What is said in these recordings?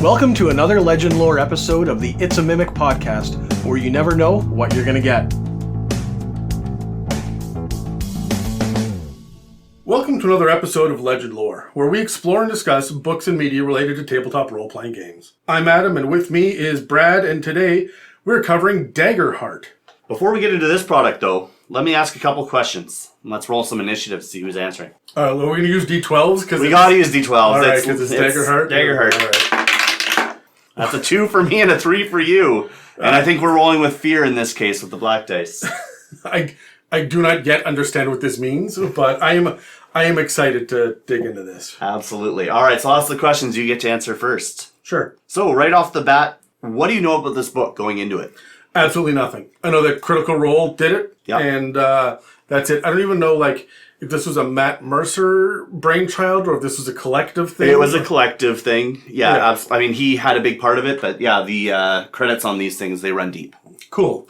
Welcome to another Legend Lore episode of the It's a Mimic podcast, where you never know what you're going to get. Welcome to another episode of Legend Lore, where we explore and discuss books and media related to tabletop role-playing games. I'm Adam, and with me is Brad, and today we're covering Daggerheart. Before we get into this product, though, let me ask a couple questions. Let's roll some initiative to see who's answering. We're going to use D12s? We got to use D12s. All right, because it's Daggerheart? Daggerheart. All right. That's a 2 for me and a 3 for you. And I think we're rolling with fear in this case with the black dice. I do not yet understand what this means, but I am excited to dig into this. Absolutely. All right, so I'll ask the questions. You get to answer first. Sure. So, right off the bat, what do you know about this book going into it? Absolutely nothing. I know that Critical Role did it, Yep. and that's it. I don't even know, if this was a Matt Mercer brainchild or if this was a collective thing. It was a collective thing. Yeah. I mean, he had a big part of it, but yeah, the credits on these things, they run deep. Cool.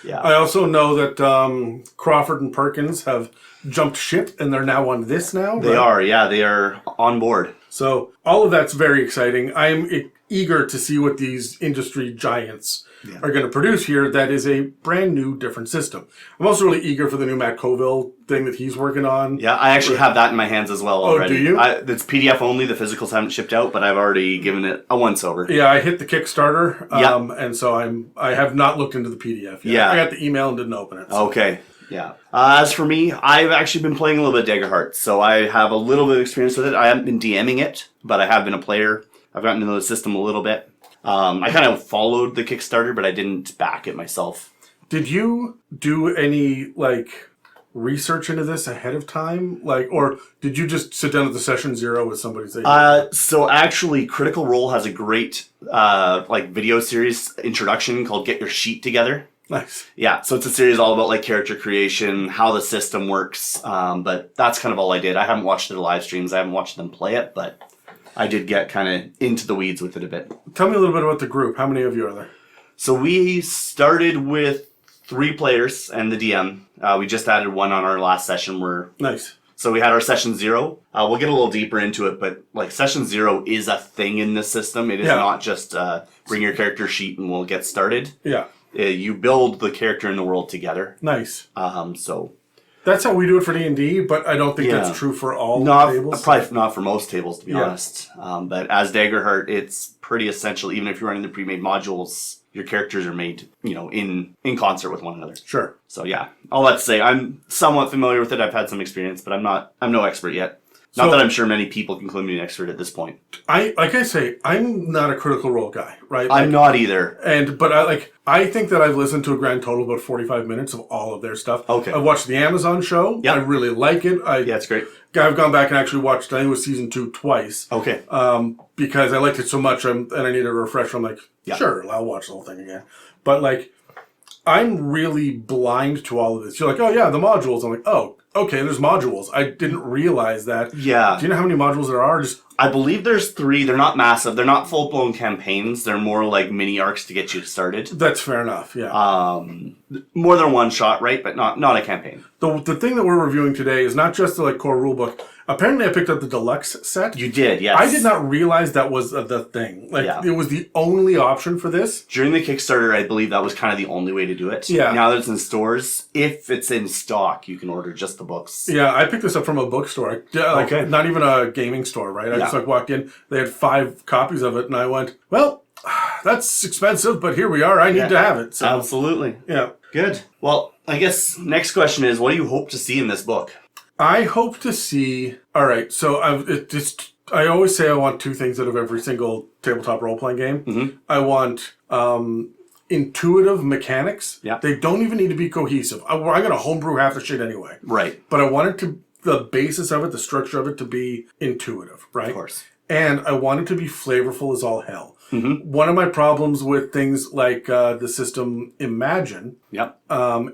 Yeah. I also know that Crawford and Perkins have jumped ship, and they're now on this now. They are, yeah. They are on board. So all of that's very exciting. I'm eager to see what these industry giants are going to produce here. That is a brand new, different system. I'm also really eager for the new Matt Colville thing that he's working on. Yeah, I actually have that in my hands as well already. Oh, do you? It's PDF only. The physicals haven't shipped out, but I've already given it a once-over. Yeah, I hit the Kickstarter, and so I have not looked into the PDF yet. Yeah. I got the email and didn't open it. So. Okay, yeah. As for me, I've actually been playing a little bit of Daggerheart, so I have a little bit of experience with it. I haven't been DMing it, but I have been a player. I've gotten to know the system a little bit. I kind of followed the Kickstarter, but I didn't back it myself. Did you do any, research into this ahead of time? Or did you just sit down at the session zero with somebody saying... So actually, Critical Role has a great, video series introduction called Get Your Sheet Together. Nice. Yeah, so it's a series all about, character creation, how the system works, but that's kind of all I did. I haven't watched their live streams. I haven't watched them play it, but I did get kind of into the weeds with it a bit. Tell me a little bit about the group. How many of you are there? So we started with 3 players and the DM. We just added 1 on our last session. Nice. So we had our session 0. We'll get a little deeper into it, but session 0 is a thing in this system. It is not just bring your character sheet and we'll get started. Yeah. You build the character in the world together. Nice. So that's how we do it for D&D, but I don't think that's true for all tables. Probably not for most tables, to be honest. But as Daggerheart, it's pretty essential. Even if you're running the pre-made modules, your characters are made, in concert with one another. Sure. So yeah, all that to say, I'm somewhat familiar with it. I've had some experience, but I'm no expert yet. Not that I'm sure many people can claim to be an expert at this point. I'm not a Critical Role guy, right? I'm not either. But I think that I've listened to a grand total of about 45 minutes of all of their stuff. Okay. I've watched the Amazon show. Yep. I really like it. It's great. I've gone back and actually watched, I think it was season 2 twice. Okay. Because I liked it so much and I needed a refresher. I'm like, sure, I'll watch the whole thing again. But I'm really blind to all of this. You're like, oh yeah, the modules. I'm like, oh, okay, there's modules. I didn't realize that. Yeah. Do you know how many modules there are? I believe there's 3. They're not massive. They're not full-blown campaigns. They're more like mini arcs to get you started. That's fair enough, yeah. More than one shot, right? But not a campaign. The thing that we're reviewing today is not just the core rulebook. Apparently I picked up the Deluxe set. You did, yes. I did not realize that was the thing. It was the only option for this. During the Kickstarter, I believe that was kind of the only way to do it. Yeah. Now that it's in stores, if it's in stock, you can order just the books. Yeah, I picked this up from a bookstore. Okay. Not even a gaming store, right? I just walked in. They had 5 copies of it, and I went, well, that's expensive, but here we are. I need to have it. So. Absolutely. Yeah. Good. Well, I guess next question is, what do you hope to see in this book? I hope to see... All right, so I always say I want 2 things out of every single tabletop role-playing game. Mm-hmm. I want intuitive mechanics. Yeah. They don't even need to be cohesive. I'm going to homebrew half the shit anyway. Right. But I want the basis of it, the structure of it, to be intuitive, right? Of course. And I want it to be flavorful as all hell. Mm-hmm. One of my problems with things like the system Imagine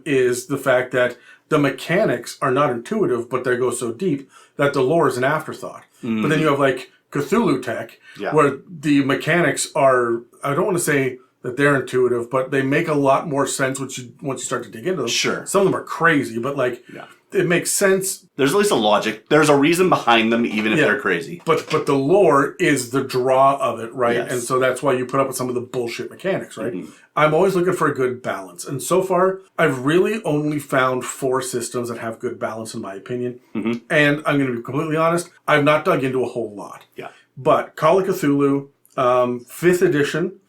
is the fact that the mechanics are not intuitive, but they go so deep that the lore is an afterthought. Mm-hmm. But then you have Cthulhu Tech, where the mechanics are, I don't want to say that they're intuitive, but they make a lot more sense once you start to dig into them. Sure. Some of them are crazy, but like it makes sense. There's at least a logic. There's a reason behind them, even if they're crazy. But the lore is the draw of it, right? Yes. And so that's why you put up with some of the bullshit mechanics, right? I'm always looking for a good balance. And so far, I've really only found 4 systems that have good balance, in my opinion. And I'm going to be completely honest, I've not dug into a whole lot. Yeah. But Call of Cthulhu, 5th edition,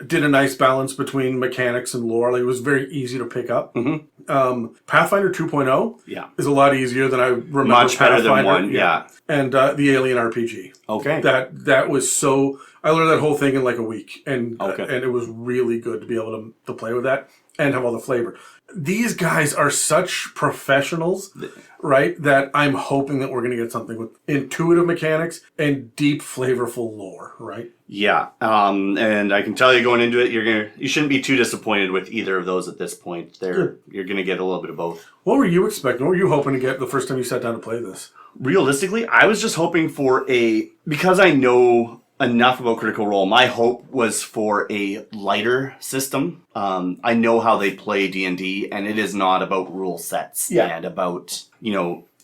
did a nice balance between mechanics and lore. Like, it was very easy to pick up. Pathfinder 2.0 is a lot easier than I remember. Much better Pathfinder. than 1, yeah. And the Alien RPG. Okay. That was so... I learned that whole thing in like a week. And it was really good to be able to play with that and have all the flavor. These guys are such professionals, right, that I'm hoping that we're going to get something with intuitive mechanics and deep, flavorful lore, right? Yeah, and I can tell you going into it, you shouldn't be too disappointed with either of those at this point. You're going to get a little bit of both. What were you expecting? What were you hoping to get the first time you sat down to play this? Realistically, I was just hoping for because I know enough about Critical Role, my hope was for a lighter system. I know how they play D&D, and it is not about rule sets and about,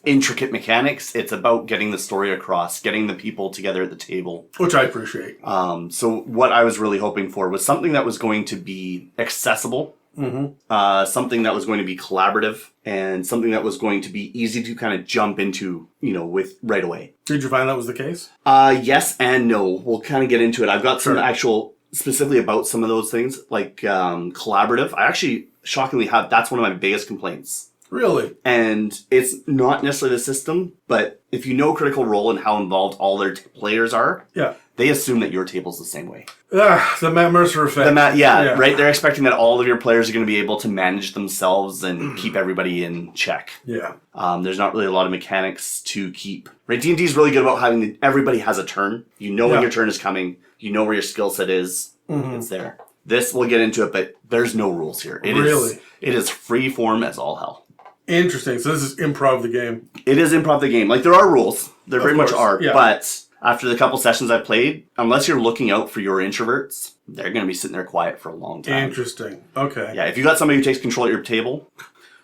intricate mechanics. It's about getting the story across, getting the people together at the table. Which I appreciate. So what I was really hoping for was something that was going to be accessible, something that was going to be collaborative, and something that was going to be easy to kind of jump into, with right away. Did you find that was the case? Yes and no. We'll kind of get into it. I've got some actual, specifically about some of those things, like collaborative. I actually, shockingly, that's one of my biggest complaints. Really? And it's not necessarily the system, but if you know Critical Role and how involved all their players are, they assume that your table's the same way. The Matt Mercer effect. Right? They're expecting that all of your players are going to be able to manage themselves and keep everybody in check. Yeah. There's not really a lot of mechanics to keep. Right? D&D is really good about having everybody has a turn. You know when your turn is coming. You know where your skill set is. It's there. This, we'll get into it, but there's no rules here. It is free form as all hell. Interesting. So this is improv the game. It is improv the game. Like, there are rules. There very much are. Yeah. But after the couple sessions I've played, unless you're looking out for your introverts, they're going to be sitting there quiet for a long time. Interesting. Okay. Yeah, if you got somebody who takes control at your table,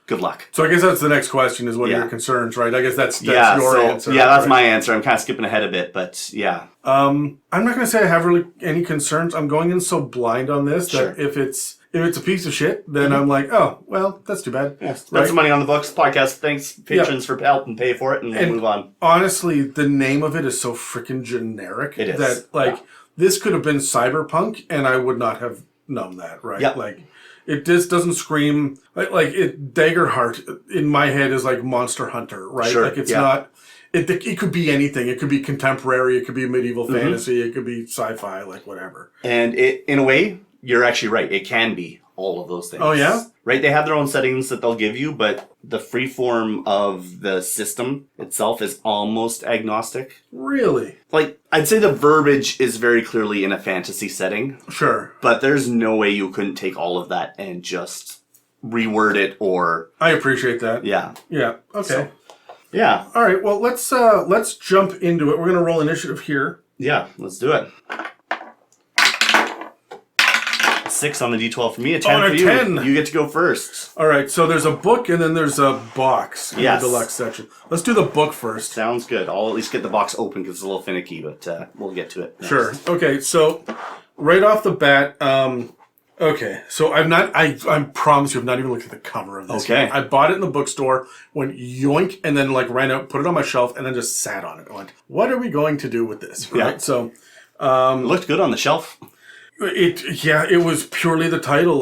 good luck. So I guess that's the next question is what are your concerns, right? I guess that's your answer. Yeah, that's my answer. I'm kind of skipping ahead a bit, but yeah. I'm not going to say I have really any concerns. I'm going in so blind on this that if it's a piece of shit, then I'm like, oh, well, that's too bad. Yeah. Spend some money on the books, podcast. Thanks, patrons, for help and pay for it, and we'll move on. Honestly, the name of it is so freaking generic. It is. That, this could have been Cyberpunk, and I would not have known that, right? Yep. Like, it just doesn't scream... Daggerheart, in my head, is like Monster Hunter, right? Sure. Like, it's not... It could be anything. It could be contemporary. It could be medieval fantasy. It could be sci-fi, like, whatever. And in a way... You're actually right. It can be all of those things. Oh, yeah? Right? They have their own settings that they'll give you, but the free form of the system itself is almost agnostic. Really? Like, I'd say the verbiage is very clearly in a fantasy setting. Sure. But there's no way you couldn't take all of that and just reword it or... I appreciate that. Yeah. Yeah. Okay. So, yeah. All right. Well, let's jump into it. We're going to roll initiative here. Yeah. Let's do it. 6 on the D12 for me, a 10 for you. 10. You get to go first. All right, so there's a book and then there's a box in the deluxe section. Let's do the book first. Sounds good. I'll at least get the box open because it's a little finicky, but we'll get to it next. Sure. Okay, so right off the bat, okay, so I promise you I've not even looked at the cover of this. Okay. I bought it in the bookstore, went yoink, and then ran out, put it on my shelf, and then just sat on it. I went, what are we going to do with this? Right? Yeah. So it looked good on the shelf. It was purely the title.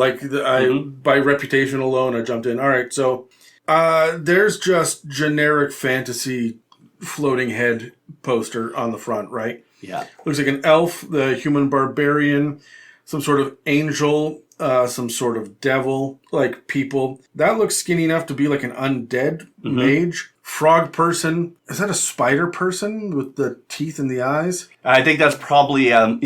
By reputation alone, I jumped in. All right, so there's just generic fantasy floating head poster on the front, right? Yeah. Looks like an elf, the human barbarian, some sort of angel, some sort of devil, like people. That looks skinny enough to be like an undead mage. Frog person. Is that a spider person with the teeth and the eyes? I think that's probably, up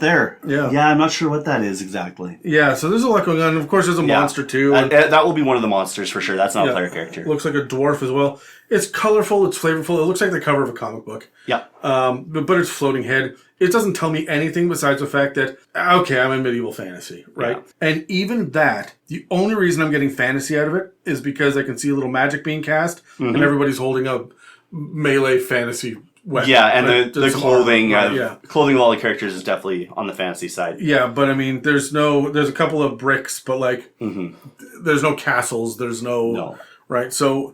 there. Yeah. Yeah, I'm not sure what that is exactly. Yeah, so there's a lot going on. Of course, there's a monster, too. That will be one of the monsters for sure. That's not a player character. Looks like a dwarf as well. It's colorful. It's flavorful. It looks like the cover of a comic book. Yeah. But it's floating head. it doesn't tell me anything besides the fact that, okay, I'm in medieval fantasy, right? Yeah. And even that, the only reason I'm getting fantasy out of it is because I can see a little magic being cast, and everybody's holding a melee fantasy weapon. Yeah, and the clothing clothing of all the characters is definitely on the fantasy side. Yeah, but I mean, there's a couple of bricks, but like, there's no castles, there's no. Right, so,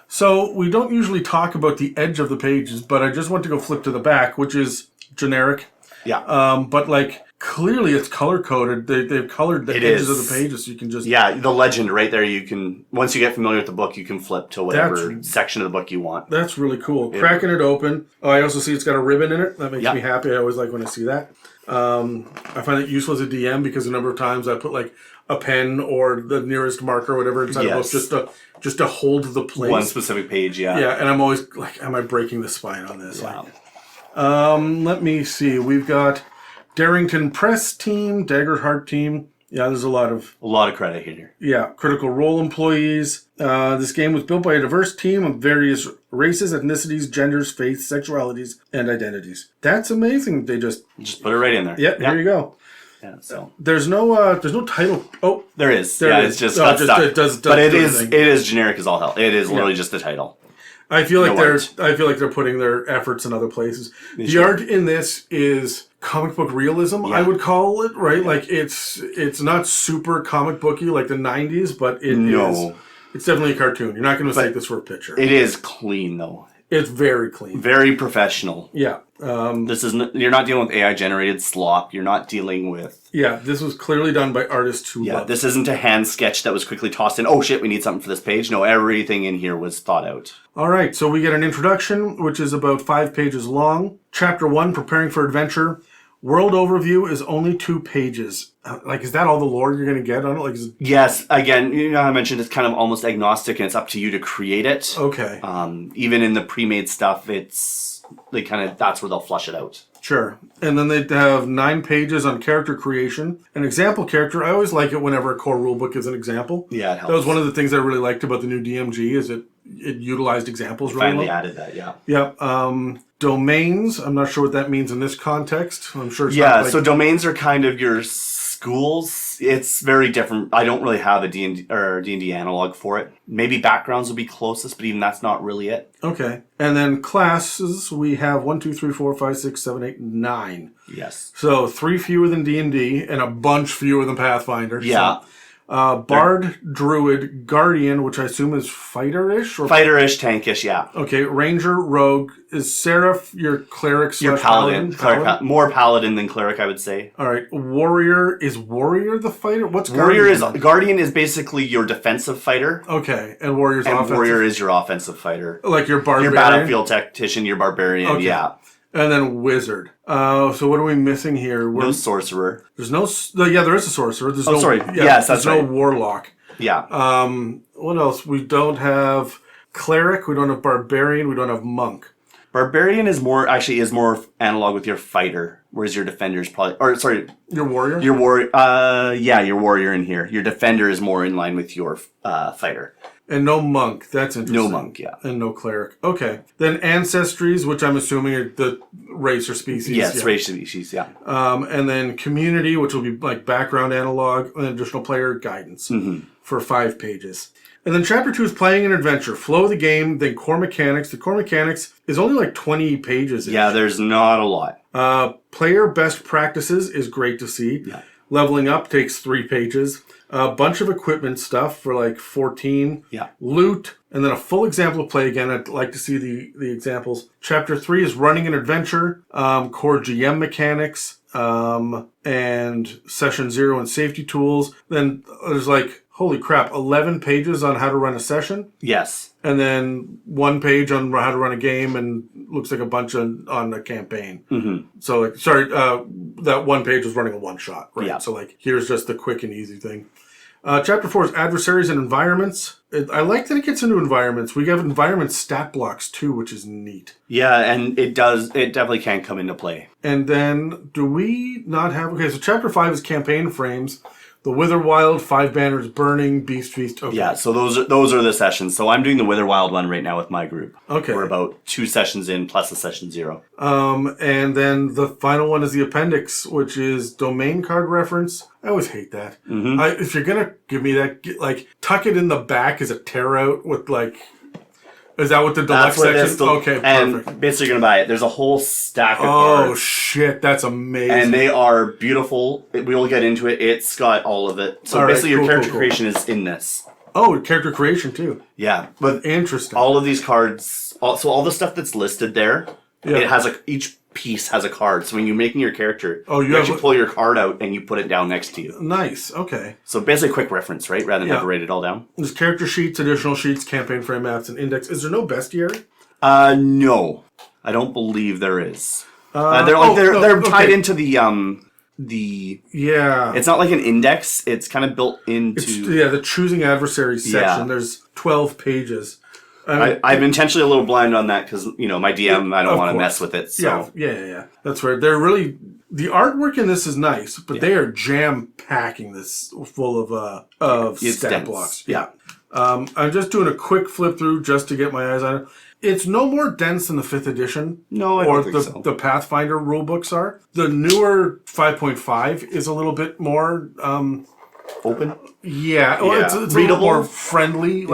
so we don't usually talk about the edge of the pages, but I just want to go flip to the back, which is generic. Yeah. But like, clearly it's color-coded. They've colored the edges of the pages, so you can just... Yeah, the legend right there, you can... Once you get familiar with the book, you can flip to whatever section of the book you want. That's really cool. Cracking it open. Oh, I also see it's got a ribbon in it. That makes me happy. I always like when I see that. I find it useful as a DM because a number of times I put like a pen or the nearest marker or whatever inside the book just to hold the place. One specific page, yeah. Yeah, and I'm always like, am I breaking the spine on this? Wow. Let me see. We've got Darrington Press team, Daggerheart team. Yeah, there's a lot of credit here. Yeah, Critical Role employees. This game was built by a diverse team of various races, ethnicities, genders, faiths, sexualities, and identities. That's amazing. They just put it right in there. Yeah, here you go. Yeah, so there's no title. Oh, there is. There it's just got stuck. But it is generic as all hell. It is literally just the title. I feel like they're putting their efforts in other plales. The art in this is comic book realism, I would call it, right? Yeah. Like it's not super comic booky like the 90s, but it's definitely a cartoon. You're not going to mistake this for a picture. It is clean though. It's very clean. Very professional. Yeah. You're not dealing with AI generated slop. You're not dealing with... Yeah, this was clearly done by artists who love this isn't a hand sketch that was quickly tossed in. Oh shit, we need something for this page. No, everything in here was thought out. All right, so we get an introduction, which is about 5 pages long. Chapter 1, Preparing for Adventure. World overview is only 2 pages. Like, is that all the lore you're going to get on it? Like, yes. Again, you know, I mentioned it's kind of almost agnostic, and it's up to you to create it. Okay. Even in the pre-made stuff, that's where they'll flush it out. Sure. And then they have 9 pages on character creation. An example character, I always like it whenever a core rulebook is an example. Yeah, it helps. That was one of the things I really liked about the new DMG is it utilized examples really well. Finally added that, yeah. Yeah. Domains, I'm not sure what that means in this context. I'm sure it's so domains are kind of your schools. It's very different. I don't really have a D&D analog for it. Maybe backgrounds would be closest, but even that's not really it. Okay. And then classes, we have 1, 2, 3, 4, 5, 6, 7, 8, 9. Yes. So 3 fewer than D&D and a bunch fewer than Pathfinder. Yeah. So, Bard, Druid, Guardian, which I assume is fighter-ish? Fighter-ish, tankish, yeah. Okay, Ranger, Rogue. Is Seraph your cleric? Your paladin. More paladin than cleric, I would say. All right, Warrior. Is Warrior the fighter? What's Guardian? Guardian is basically your defensive fighter. Okay, and Warrior's offensive? Warrior is your offensive fighter. Like your Barbarian? Your battlefield tactician, your Barbarian, yeah. And then Wizard. So what are we missing here? No Sorcerer. There's no... Yeah, there is a Sorcerer. There's no, sorry. Yeah, yes, that's right. There's no Warlock. Yeah. What else? We don't have Cleric. We don't have Barbarian. We don't have Monk. Barbarian is more analog with your fighter, whereas your defender is probably... Or, sorry. Your Warrior? Your Warrior... your Warrior in here. Your defender is more in line with your fighter. And no Monk. That's interesting. No Monk, yeah. And no Cleric. Okay. Then Ancestries, which I'm assuming are the race or species. Yes, race or species, yeah. And then Community, which will be like background analog, and additional player guidance for 5 pages. And then Chapter 2 is Playing an Adventure. Flow of the game, then Core Mechanics. The Core Mechanics is only like 20 pages. Yeah, there's not a lot. Player Best Practices is great to see. Yeah. Leveling Up takes 3 pages. A bunch of equipment stuff for like 14. Yeah. Loot. And then a full example of play again. I'd like to see the examples. Chapter 3 is Running an Adventure. Core GM mechanics. And Session 0 and safety tools. Then there's like, holy crap, 11 pages on how to run a session. Yes. And then 1 page on how to run a game and looks like a bunch on a campaign. Mm-hmm. So, like, that 1 page was running a one-shot, right? Yeah. So, like, here's just the quick and easy thing. Chapter 4 is Adversaries and Environments. I like that it gets into environments. We have environment stat blocks too, which is neat. Yeah, and it definitely can come into play. And then, do we not have... Okay, so Chapter 5 is campaign frames. The Witherwild, 5 Banners Burning, Beast Feast. Okay. Yeah, so those are the sessions. So I'm doing the Witherwild one right now with my group. Okay. We're about 2 sessions in, plus the session 0. And then the final one is the appendix, which is domain card reference. I always hate that. Mm-hmm. If you're going to give me that, tuck it in the back as a tear out with, Is that what the deluxe section? Okay, perfect. And basically you're going to buy it. There's a whole stack of cards. cards. Oh, shit. That's amazing. And they are beautiful. We will get into it. It's got all of it. So basically your character creation is in this. Oh, character creation too. Yeah. But interesting. All of these cards, so all the stuff that's listed there, it has each piece has a card. So when you're making your character, you actually pull your card out and you put it down next to you. Nice. Okay. So basically a quick reference, right? Rather than have to write it all down. There's character sheets, additional sheets, campaign frame maps, and index. Is there no bestiary? No. I don't believe there is. They're tied into the it's not like an index. It's kind of built into the choosing adversaries section. There's 12 pages. I'm intentionally a little blind on that because my DM. I don't want to mess with it. So yeah. That's right. They're really the artwork in this is nice, but they are jam packing this full of stat blocks. Yeah. I'm just doing a quick flip through just to get my eyes on it. It's no more dense than the 5th edition. No, I don't think so. The Pathfinder rulebooks are. The newer 5.5 is a little bit more open. Yeah, well, it's a little more friendly.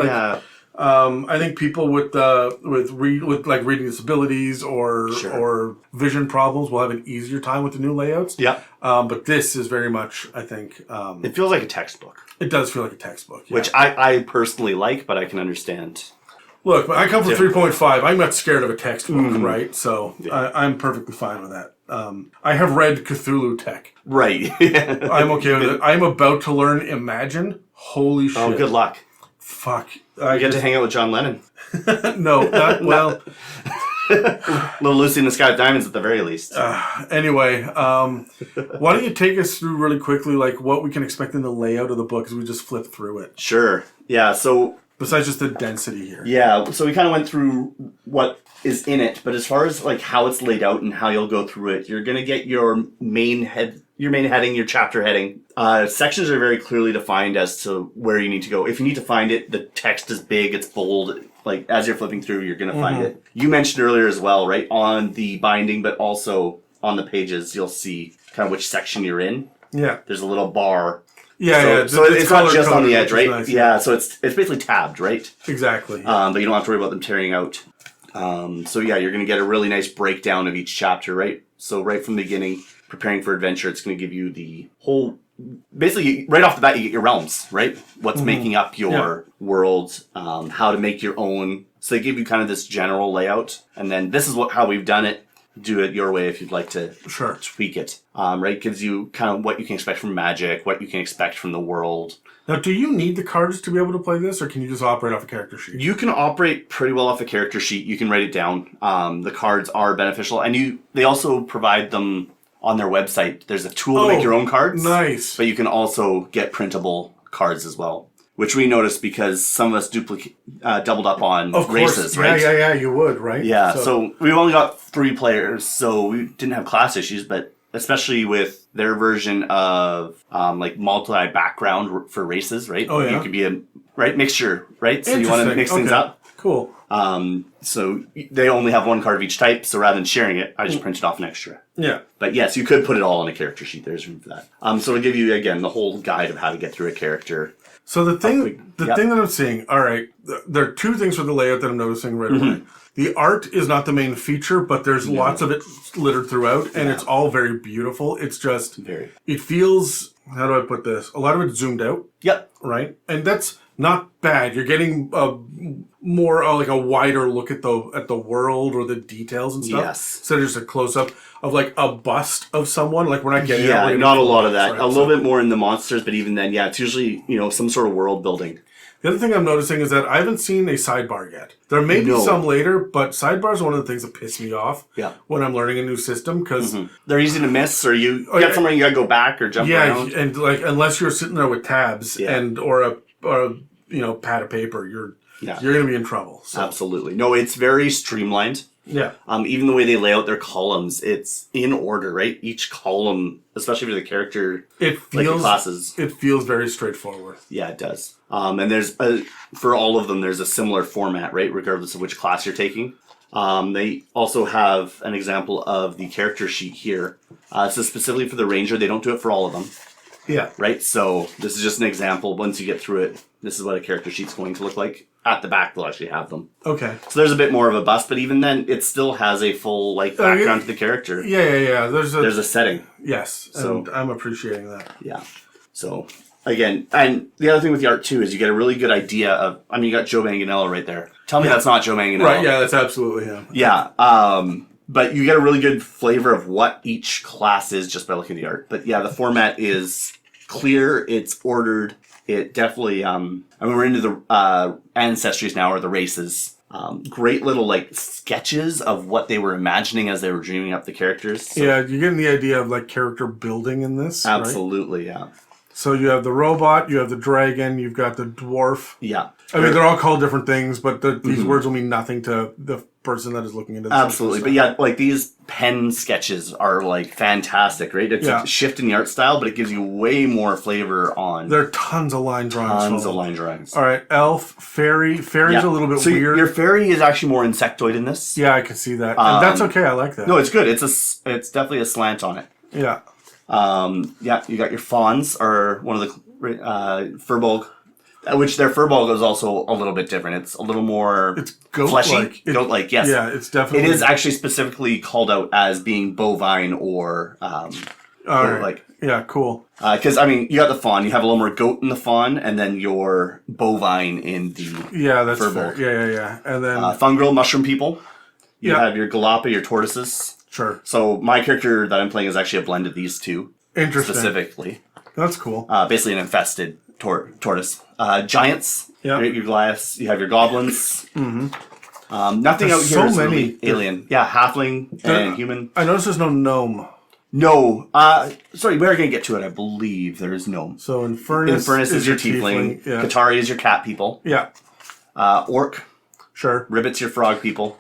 I think people with reading disabilities or vision problems will have an easier time with the new layouts. Yeah. But this is very much, I think... it feels like a textbook. It does feel like a textbook. Yeah. Which I personally like, but I can understand. Look, I come from 3.5. I'm not scared of a textbook, right? So I'm perfectly fine with that. I have read Cthulhu Tech. Right. I'm okay with it. I'm about to learn Imagine. Holy shit. Oh, good luck. Fuck. You get to hang out with John Lennon. No, not well. Little Lucy in the Sky with Diamonds at the very least. Anyway, why don't you take us through really quickly what we can expect in the layout of the book as we just flip through it? Sure. Yeah, so... Besides just the density here. Yeah, so we kind of went through what is in it, but as far as how it's laid out and how you'll go through it, you're going to get your main heading, your chapter heading. Sections are very clearly defined as to where you need to go. If you need to find it, the text is big, it's bold. As you're flipping through, you're going to find it. You mentioned earlier as well, right, on the binding, but also on the pages, you'll see kind of which section you're in. Yeah. There's a little bar. Yeah, So it's not just on the edge, right? Nice, yeah, so it's basically tabbed, right? Exactly. But you don't have to worry about them tearing out. So you're going to get a really nice breakdown of each chapter, right? So right from the beginning, preparing for adventure, it's going to give you the whole... Basically, right off the bat, you get your realms, right? What's making up your world, how to make your own. So they give you kind of this general layout, and then this is how we've done it. Do it your way if you'd like to tweak it. Right? Gives you kind of what you can expect from magic, what you can expect from the world. Now, do you need the cards to be able to play this, or can you just operate off a character sheet? You can operate pretty well off a character sheet. You can write it down. The cards are beneficial, and they also provide them on their website. There's a tool to make your own cards. Nice. But you can also get printable cards as well, which we noticed because some of us doubled up on races, right? Yeah, you would, right? Yeah, so we've only got 3 players, so we didn't have class issues, but especially with their version of multi-background for races, right? Oh, yeah. You could be a mixture, right? So you want to mix things up. Cool. So they only have 1 card of each type, so rather than sharing it, I just printed off an extra. Yeah. But yes, you could put it all on a character sheet. There's room for that. So it'll give you, again, the whole guide of how to get through a character. So the thing that I'm seeing, all right, there are 2 things for the layout that I'm noticing right away. The art is not the main feature, but there's lots of it littered throughout, and it's all very beautiful. It's just, it feels, how do I put this? A lot of it's zoomed out. Yep. Right? And that's not bad. You're getting more a wider look at the world or the details and stuff. Yes. Instead of just a close-up of a bust of someone. We're not getting... Yeah, not a lot of that. Right? A little bit more in the monsters, but even then, it's usually, some sort of world building. The other thing I'm noticing is that I haven't seen a sidebar yet. There may be some later, but sidebars are one of the things that piss me off when I'm learning a new system, because... They're easy to miss, or you get somewhere and you gotta go back or jump around. And unless you're sitting there with tabs or pad of paper, you're Yeah. going to be in trouble. So. Absolutely. No, it's very streamlined. Yeah. Even the way they lay out their columns, it's in order, right? Each column, especially for the character, it feels like the classes. It feels very straightforward. Yeah, it does. And there's for all of them, there's a similar format, right? Regardless of which class you're taking. They also have an example of the character sheet here. So specifically for the ranger, they don't do it for all of them. Yeah. Right? So this is just an example. Once you get through it, this is what a character sheet's going to look like. At the back, they'll actually have them. Okay. So there's a bit more of a bust, but even then, it still has a full background to the character. Yeah. There's a setting. Yes, so, and I'm appreciating that. Yeah. So, again, and the other thing with the art, too, is you get a really good idea of... I mean, you got Joe Manganiello right there. Tell me that's not Joe Manganiello. Right, yeah, that's absolutely him. Yeah. But you get a really good flavor of what each class is just by looking at the art. But, yeah, the format is clear. It's ordered. It definitely, I mean, we're into the ancestries now, or the races. Great little, sketches of what they were imagining as they were dreaming up the characters. So. Yeah, you're getting the idea of, character building in this, Absolutely, right? Yeah. So you have the robot, you have the dragon, you've got the dwarf. Yeah. I mean, they're all called different things, but these words will mean nothing to the person that is looking into this. Absolutely. But yeah, these pen sketches are, fantastic, right? It's a shift in the art style, but it gives you way more flavor on... There are tons of line drawings. Tons of line drawings. All right, elf, fairy. Fairy's a little bit weird. Your fairy is actually more insectoid in this. Yeah, I can see that. And that's okay, I like that. No, it's good. It's definitely a slant on it. Yeah. You got your fawns, or one of the Furbolg, which their Furbolg is also a little bit different. It's a little more fleshy. Goat-like, yes. Yeah, it's definitely... It is actually specifically called out as being bovine or goat-like. Yeah, cool. Because, I mean, you got the fawn. You have a little more goat in the fawn, and then your bovine in the that's Furbolg. fair. Yeah. And then... fungal mushroom people. You have your Galapa, your tortoises. Sure. So my character that I'm playing is actually a blend of these two. Interesting. Specifically. That's cool. Basically an infested tortoise. Giants. Yeah. Your Goliaths. You have your goblins. Mm-hmm. Nothing There's out here is so really many. alien. Yeah, halfling and human. I noticed there's no gnome. No. Sorry, we're going to get to it. I believe there is gnome. So Infernus is your tiefling. Yeah. Katari is your cat people. Yeah. Orc. Sure. Ribbit's your frog people.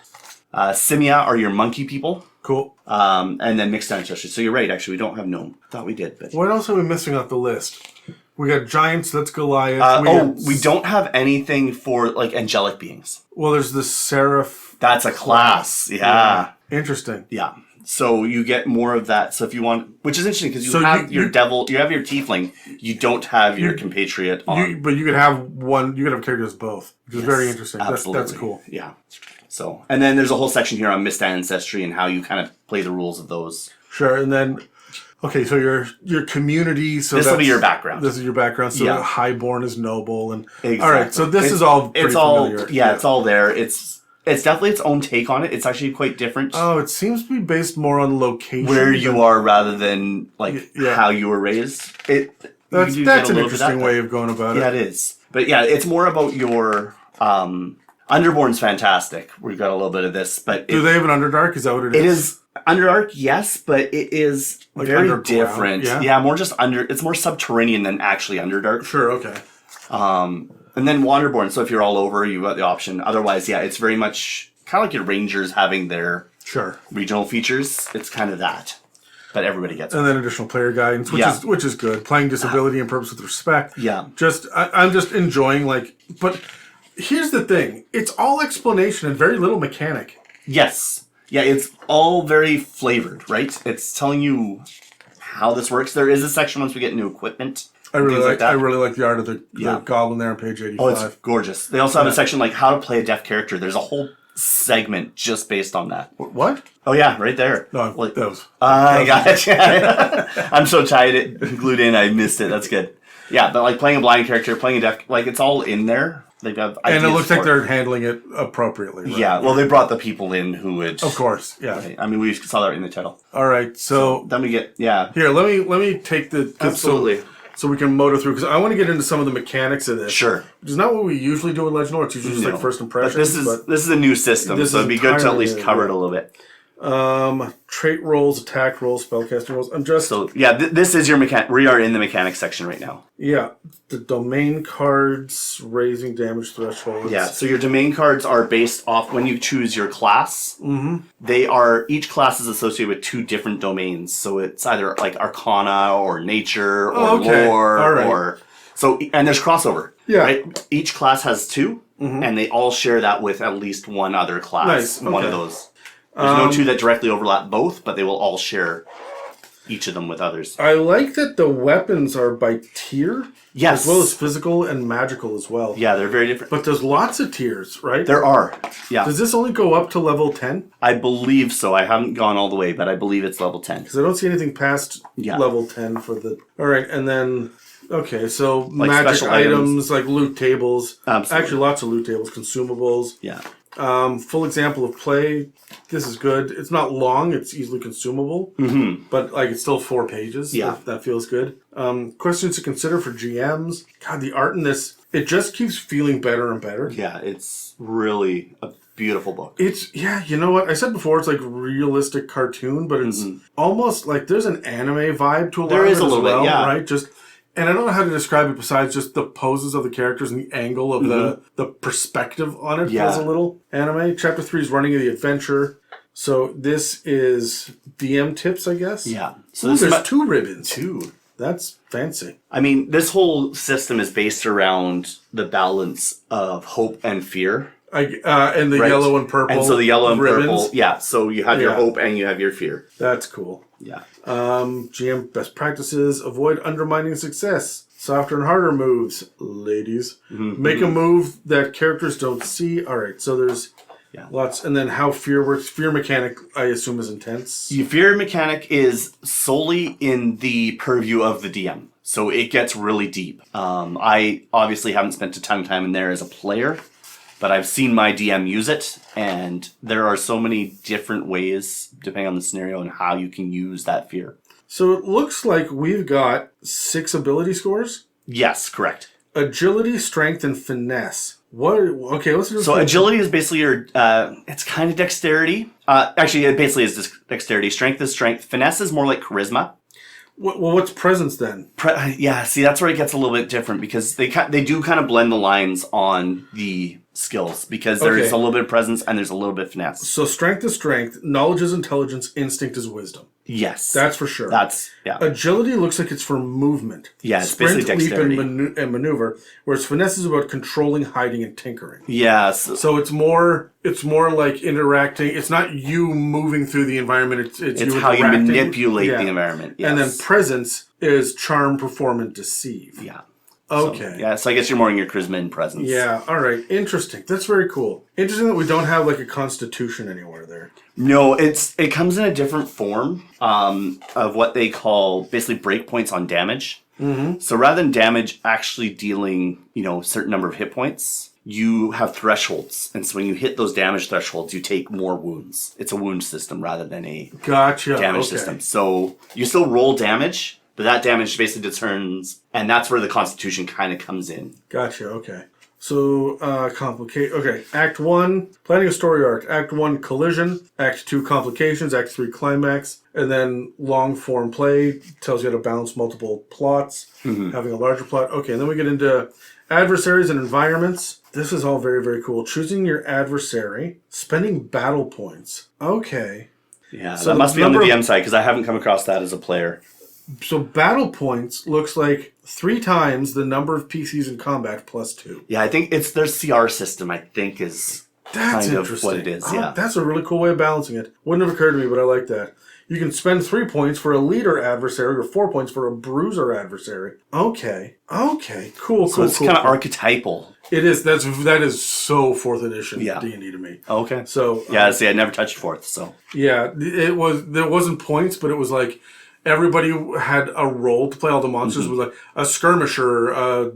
Simia are your monkey people. Cool. And then mixed ancestors. So you're right, actually, we don't have gnome. Thought we did, but... What else are we missing off the list? We got giants, that's Goliath. We don't have anything for, angelic beings. Well, there's the seraph. That's a class, yeah. Interesting. Yeah. So you get more of that. So if you want... Which is interesting, because you have your devil, you have your tiefling, you don't have your compatriot on. But you could have one, you could have characters both, which is very interesting. Absolutely. That's cool. Yeah. So, and then there's a whole section here on missed ancestry and how you kind of play the rules of those. Sure, and then, okay, so your community. So this will be your background. This is your background. So highborn is noble, and exactly. All right. So this is all. Pretty familiar. It's all there. It's definitely its own take on it. It's actually quite different. Oh, it seems to be based more on location, where you are rather than how you were raised. That's an interesting way of going about it. Yeah, it is. But yeah, it's more about your. Underborn's fantastic. We've got a little bit of this, but do they have an Underdark? Is that what it is? It is Underdark, yes, but it is very different. Yeah, more just it's more subterranean than actually Underdark. Sure, okay. And then Wanderborn. So if you're all over, you've got the option. Otherwise, yeah, it's very much kind of like your Rangers having their regional features. It's kind of that, but everybody gets it. And then additional player guidance, which is good. Playing disability and purpose with respect. Yeah, I'm just enjoying but. Here's the thing. It's all explanation and very little mechanic. Yes. Yeah, it's all very flavored, right? It's telling you how this works. There is a section once we get into equipment. I really like the art of the goblin there on page 85. Oh, it's gorgeous. They also have a section how to play a deaf character. There's a whole segment just based on that. What? Oh, yeah, right there. No, those. I got it. I'm so tied, glued in, I missed it. That's good. Yeah, but playing a blind character, playing a deaf, it's all in there. They have and it looks like they're handling it appropriately. Right? Yeah, well, they brought the people in who would... Of course, yeah. Right? I mean, we saw that in the title. All right, so then we get... Yeah. Here, let me take the... Absolutely. So we can motor through, because I want to get into some of the mechanics of this. Sure. Which is not what we usually do in Legend Lore. It's usually just first impressions. But this is a new system, so it'd be good to at least cover it a little bit. Trait rolls, attack rolls, spellcasting rolls. I'm just... So, yeah, this is your mechanic. We are in the mechanics section right now. Yeah. The domain cards, raising damage thresholds. Yeah, so your domain cards are based off when you choose your class. Mm-hmm. Each class is associated with 2 different domains. So it's either like Arcana or Nature or Lore or... So, and there's crossover. Yeah. Right? Each class has 2, and they all share that with at least one other class. Nice. Okay. One of those. There's no 2 that directly overlap both, but they will all share each of them with others. I like that the weapons are by tier. Yes. As well as physical and magical as well. Yeah, they're very different. But there's lots of tiers, right? There are. Yeah. Does this only go up to level 10? I believe so. I haven't gone all the way, but I believe it's level 10. Because I don't see anything past level 10 for the... All right, and then... Okay, so like magic items, like loot tables. Absolutely. Actually, lots of loot tables, consumables. Yeah. Full example of play. This is good. It's not long. It's easily consumable. Mm-hmm. But like it's still 4 pages. Yeah. That feels good. Questions to consider for GMs. God, the art in this, it just keeps feeling better and better. Yeah, it's really a beautiful book. It's, you know what? I said before, it's like realistic cartoon, but it's almost like there's an anime vibe to a lot of it. There is a little bit, yeah. Right? And I don't know how to describe it besides just the poses of the characters and the angle of the perspective on it feels a little anime. Chapter 3 is running the adventure. So this is DM tips, I guess? Yeah. So there's 2 ribbons. 2. That's fancy. I mean, this whole system is based around the balance of hope and fear. And the yellow and purple. And so the yellow and ribbons. purple. Yeah. So you have your hope and you have your fear. That's cool. Yeah. GM best practices. Avoid undermining success. Softer and harder moves, ladies. Mm-hmm. Make a move that characters don't see. All right. So there's lots. And then how fear works. Fear mechanic, I assume, is intense. Your fear mechanic is solely in the purview of the DM. So it gets really deep. I obviously haven't spent a ton of time in there as a player. But I've seen my DM use it, and there are so many different ways, depending on the scenario, and how you can use that fear. So it looks like we've got 6 ability scores? Yes, correct. Agility, strength, and finesse. Okay, let's do this. So agility is basically your, it's kind of dexterity. Actually, it basically is dexterity. Strength is strength. Finesse is more like charisma. Well, what's presence then? See, that's where it gets a little bit different because they do kind of blend the lines on the skills because there's a little bit of presence and there's a little bit of finesse. So strength is strength, knowledge is intelligence, instinct is wisdom. Yes. That's for sure. Yeah. Agility looks like it's for movement. Yeah, it's basically dexterity. Leap, and maneuver, whereas finesse is about controlling, hiding, and tinkering. Yes. So it's more like interacting. It's not you moving through the environment. It's you how you manipulate the environment. Yes. And then presence is charm, perform, and deceive. Yeah. Okay. So I guess you're more in your charisma and presence. Yeah, all right. Interesting. That's very cool. Interesting that we don't have like a constitution anywhere there. No, it comes in a different form of what they call basically breakpoints on damage. Mm-hmm. So rather than damage actually dealing, a certain number of hit points, you have thresholds. And so when you hit those damage thresholds, you take more wounds. It's a wound system rather than a damage system. So you still roll damage, but that damage basically determines, and that's where the Constitution kind of comes in. Gotcha, okay. So, Act 1, planning a story arc. Act 1, collision. Act 2, complications. Act 3, climax. And then long form play tells you how to balance multiple plots, having a larger plot. Okay, and then we get into adversaries and environments. This is all very, very cool. Choosing your adversary, spending battle points. Okay. Yeah, so that must be on the DM side, because I haven't come across that as a player. So battle points looks like 3 times the number of PCs in combat plus 2. Yeah, I think it's their CR system, I think, is kind of what it is. Yeah. That's a really cool way of balancing it. Wouldn't have occurred to me, but I like that. You can spend 3 points for a leader adversary or 4 points for a bruiser adversary. Okay. Cool. So it's kind of archetypal. It is. That is so 4th edition D&D to me. Okay. So see, I never touched 4th, so. Yeah, there wasn't points, but it was like everybody had a role to play. All the monsters was like a skirmisher, a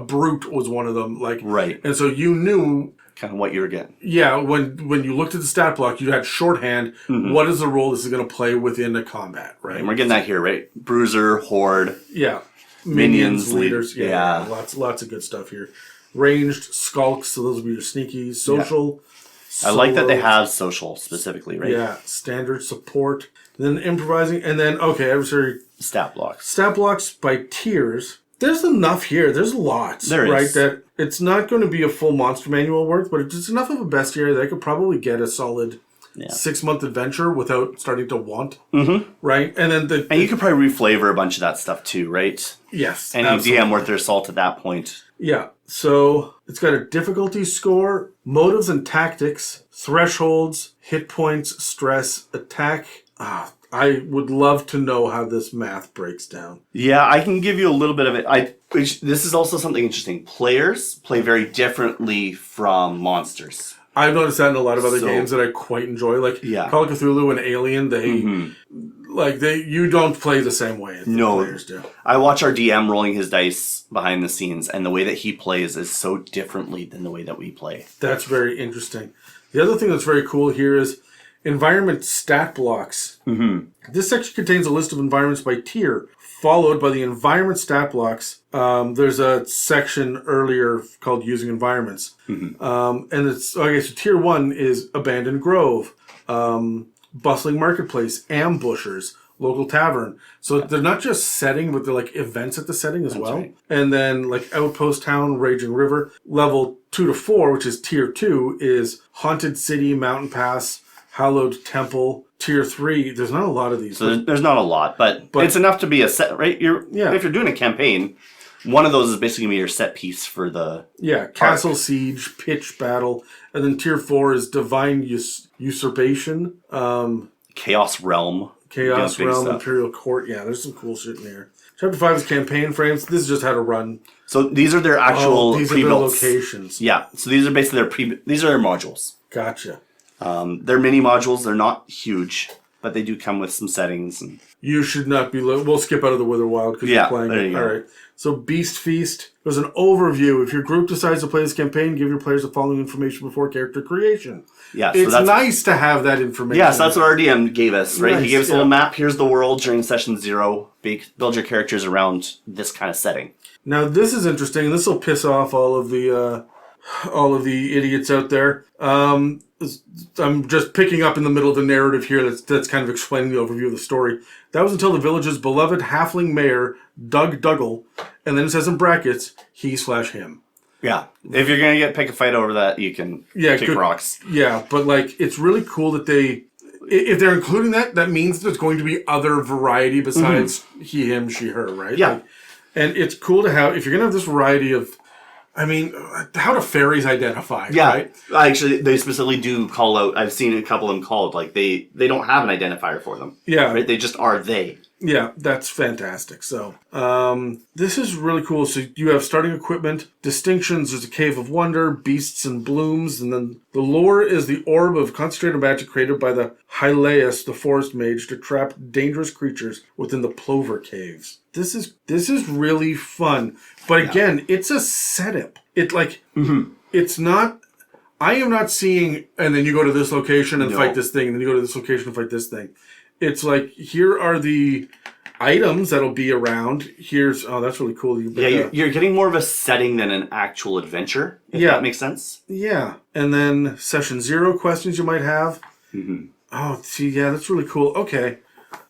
brute was one of them. Like, right. And so you knew kind of what you were getting. Yeah, when you looked at the stat block, you had shorthand. What is the role this is going to play within a combat, right? And we're getting that here, right? Bruiser, horde. Yeah. Minions, leaders. Yeah. Lots of good stuff here. Ranged, skulks, so those will be your sneakies. Social, I like that they have social specifically, right? Yeah, standard support. Then improvising, and then, adversary... Stat blocks. Stat blocks by tiers. There's enough here. There's lots, right? That it's not going to be a full monster manual worth, but it's enough of a bestiary that I could probably get a solid 6-month adventure without starting to want, right? And then and you could probably reflavor a bunch of that stuff too, right? Yes, any absolutely. DM worth their salt at that point. Yeah. So it's got a difficulty score, motives and tactics, thresholds, hit points, stress, attack. I would love to know how this math breaks down. Yeah, I can give you a little bit of it. This is also something interesting. Players play very differently from monsters. I've noticed that in a lot of other games that I quite enjoy. Like Call of Cthulhu and Alien, you don't play the same way as the players do. I watch our DM rolling his dice behind the scenes, and the way that he plays is so differently than the way that we play. That's very interesting. The other thing that's very cool here is environment stat blocks. This section contains a list of environments by tier, followed by the environment stat blocks. There's a section earlier called using environments. And it's, so tier 1 is abandoned grove, bustling marketplace, ambushers, local tavern. So they're not just setting, but they're like events at the setting as well. Right. And then like outpost town, raging river. Level 2 to 4, which is tier 2, is haunted city, mountain pass, hallowed temple. Tier 3, there's not a lot of these. So there's not a lot, but it's enough to be a set, right? If you're doing a campaign, one of those is basically going to be your set piece for the castle siege, pitch battle, and then tier 4 is divine usurpation, chaos realm, imperial court. Yeah, there's some cool shit in here. Chapter 5 is campaign frames. This is just how to run. So these are their actual these are their locations. Yeah, so these are basically these are their modules. Gotcha. They're mini modules. They're not huge, but they do come with some settings. And you should not be... We'll skip out of the Wither Wild because you're playing there you go. All right. So Beast Feast. There's an overview. If your group decides to play this campaign, give your players the following information before character creation. Yeah, it's nice to have that information. Yes, that's what our DM gave us, right? Nice, he gave us a little map. Here's the world during session 0. Build your characters around this kind of setting. Now, this is interesting. This will piss off all of the idiots out there. I'm just picking up in the middle of the narrative here that's kind of explaining the overview of the story. That was until the village's beloved halfling mayor, Doug Dougal, and then it says in brackets, he/him. Yeah. If you're going to pick a fight over that, you can kick rocks. Yeah, but it's really cool that if they're including that, that means there's going to be other variety besides he, him, she, her, right? Yeah. And it's cool to have, if you're going to have this variety of, how do fairies identify? Yeah, right? Actually, they specifically do call out. I've seen a couple of them called they don't have an identifier for them. Yeah, right. They just are they. Yeah, that's fantastic. So, this is really cool. So you have starting equipment, distinctions. There's a cave of wonder, beasts and blooms, and then the lore is the orb of concentrated magic created by the Hylaeus, the forest mage, to trap dangerous creatures within the plover caves. This is really fun. But again, it's a setup. It's not... I am not seeing, and then you go to this location and fight this thing, and then you go to this location and fight this thing. It's like, here are the items that'll be around. That's really cool. You're getting more of a setting than an actual adventure, if that makes sense. Yeah. And then session 0 questions you might have. Oh, see, that's really cool. Okay.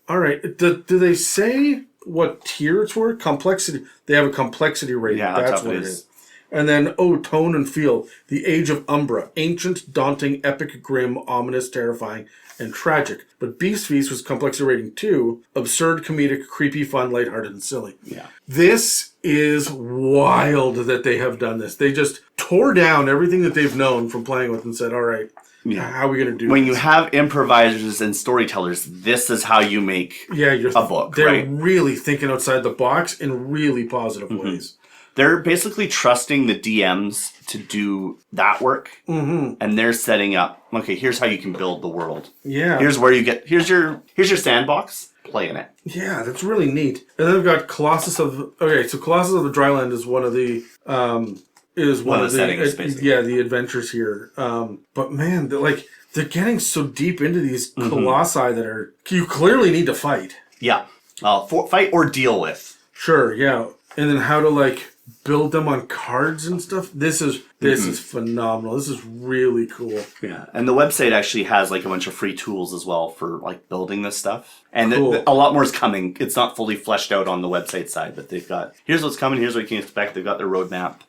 All right. Do they say what tier it's for? Complexity. They have a complexity rating. Yeah, that's what it is. And then, tone and feel. The Age of Umbra. Ancient, daunting, epic, grim, ominous, terrifying, and tragic. But Beast Feast was complexity rating 2. Absurd, comedic, creepy, fun, lighthearted, and silly. Yeah. This is wild that they have done this. They just tore down everything that they've known from playing with and said, all right, how are we going to do when this? You have improvisers and storytellers, this is how you make a book. They're really thinking outside the box in really positive ways. They're basically trusting the DMs to do that work, and they're setting up. Okay, here's how you can build the world. Yeah. Here's where you get. Here's your sandbox. Play in it. Yeah, that's really neat. And then we've got Colossus of. Okay, so Colossus of the Dryland is one of the. One of the settings, basically. The adventures here. But man, they're getting so deep into these colossi that you clearly need to fight. Yeah. Fight or deal with. Sure. Yeah. and then how to like build them on cards and stuff. This is phenomenal. This is really cool. Yeah, and the website actually has like a bunch of free tools as well for like building this stuff. And Cool. a lot more is coming. It's not fully fleshed out on the website side, but they've got here's what's coming. Here's what you can expect. They've got their roadmap.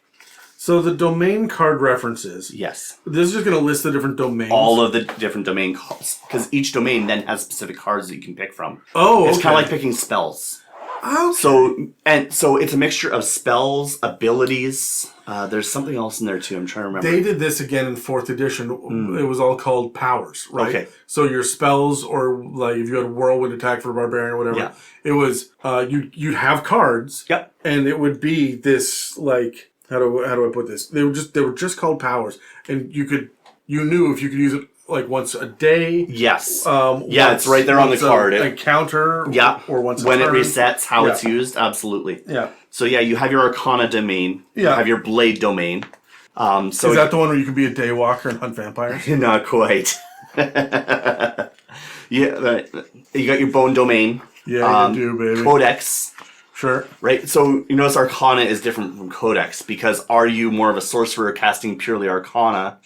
So the domain card references. Yes. This is just going to list the different domains. All of the different domain cards, because each domain then has specific cards that you can pick from. Oh, okay. It's kind of like picking spells. Okay. So it's a mixture of spells, abilities. There's something else in there too. I'm trying to remember. They did this again in 4th edition. It was all called powers, right? Okay. So your spells, or like if you had a whirlwind attack for a barbarian or whatever, it was you'd have cards. Yep. And it would be this like how do I put this? They were just called powers, and you knew if you could use it like once a day. Yes. It's right there on the card. A counter. Yeah. Or once a when turn. It resets, how it's used. Absolutely. Yeah. So you have your Arcana domain. Yeah. You have your Blade domain. So is that the one where you can be a daywalker and hunt vampires? Not quite. You got your Bone domain. Yeah, you do, baby. Codex. Sure. Right, so you notice Arcana is different from Codex, because are you more of a sorcerer casting purely Arcana,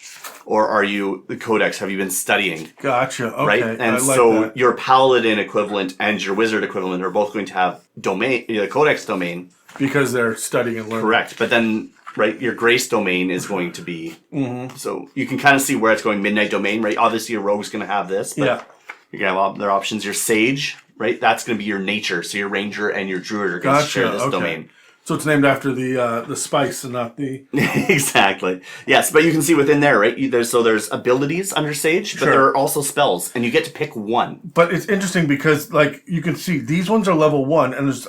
or are you the Codex? Have you been studying? Gotcha. Okay. Right, and that. Your Paladin equivalent and your Wizard equivalent are both going to have the Codex domain. Because they're studying and learning. Correct, but then your Grace domain is going to be... Mm-hmm. So you can kind of see where it's going. Midnight domain, right? Obviously your Rogue's going to have this, but you're going to have other options. Your Sage... Right, that's going to be your nature. So your ranger and your druid are going to share this domain. So it's named after the spice and not the exactly. Yes, but you can see within there, right? There's abilities under Sage, but there are also spells, and you get to pick one. But it's interesting because, like, you can see these ones are level 1, and there's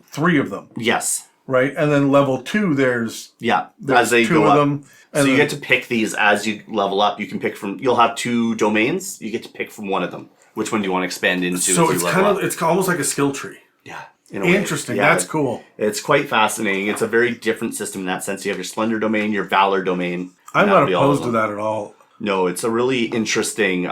3 of them. Yes. Right, and then level 2, there's as they 2 go of up. them. So you get to pick these as you level up. You can pick from. You'll have 2 domains. You get to pick from one of them. Which one do you want to expand into? So it's almost like a skill tree. Yeah. Interesting. Yeah, that's cool. It's quite fascinating. It's a very different system in that sense. You have your Splendor domain, your Valor domain. I'm not opposed to that at all. No, it's a really interesting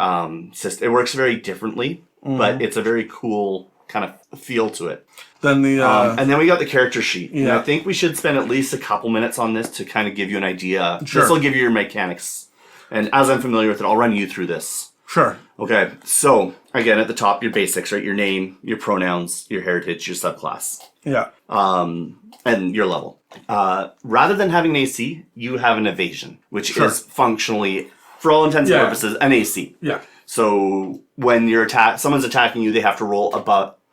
system. It works very differently, but it's a very cool kind of feel to it. Then and then we got the character sheet. Yeah. And I think we should spend at least a couple minutes on this to kind of give you an idea. Sure. This will give you your mechanics. And as I'm familiar with it, I'll run you through this. Sure. Okay, so again, at the top, your basics, right? Your name, your pronouns, your heritage, your subclass. Yeah. And your level. Rather than having an AC, you have an evasion, which is functionally, for all intents and purposes, an AC. Yeah. So when someone's attacking you, they have to roll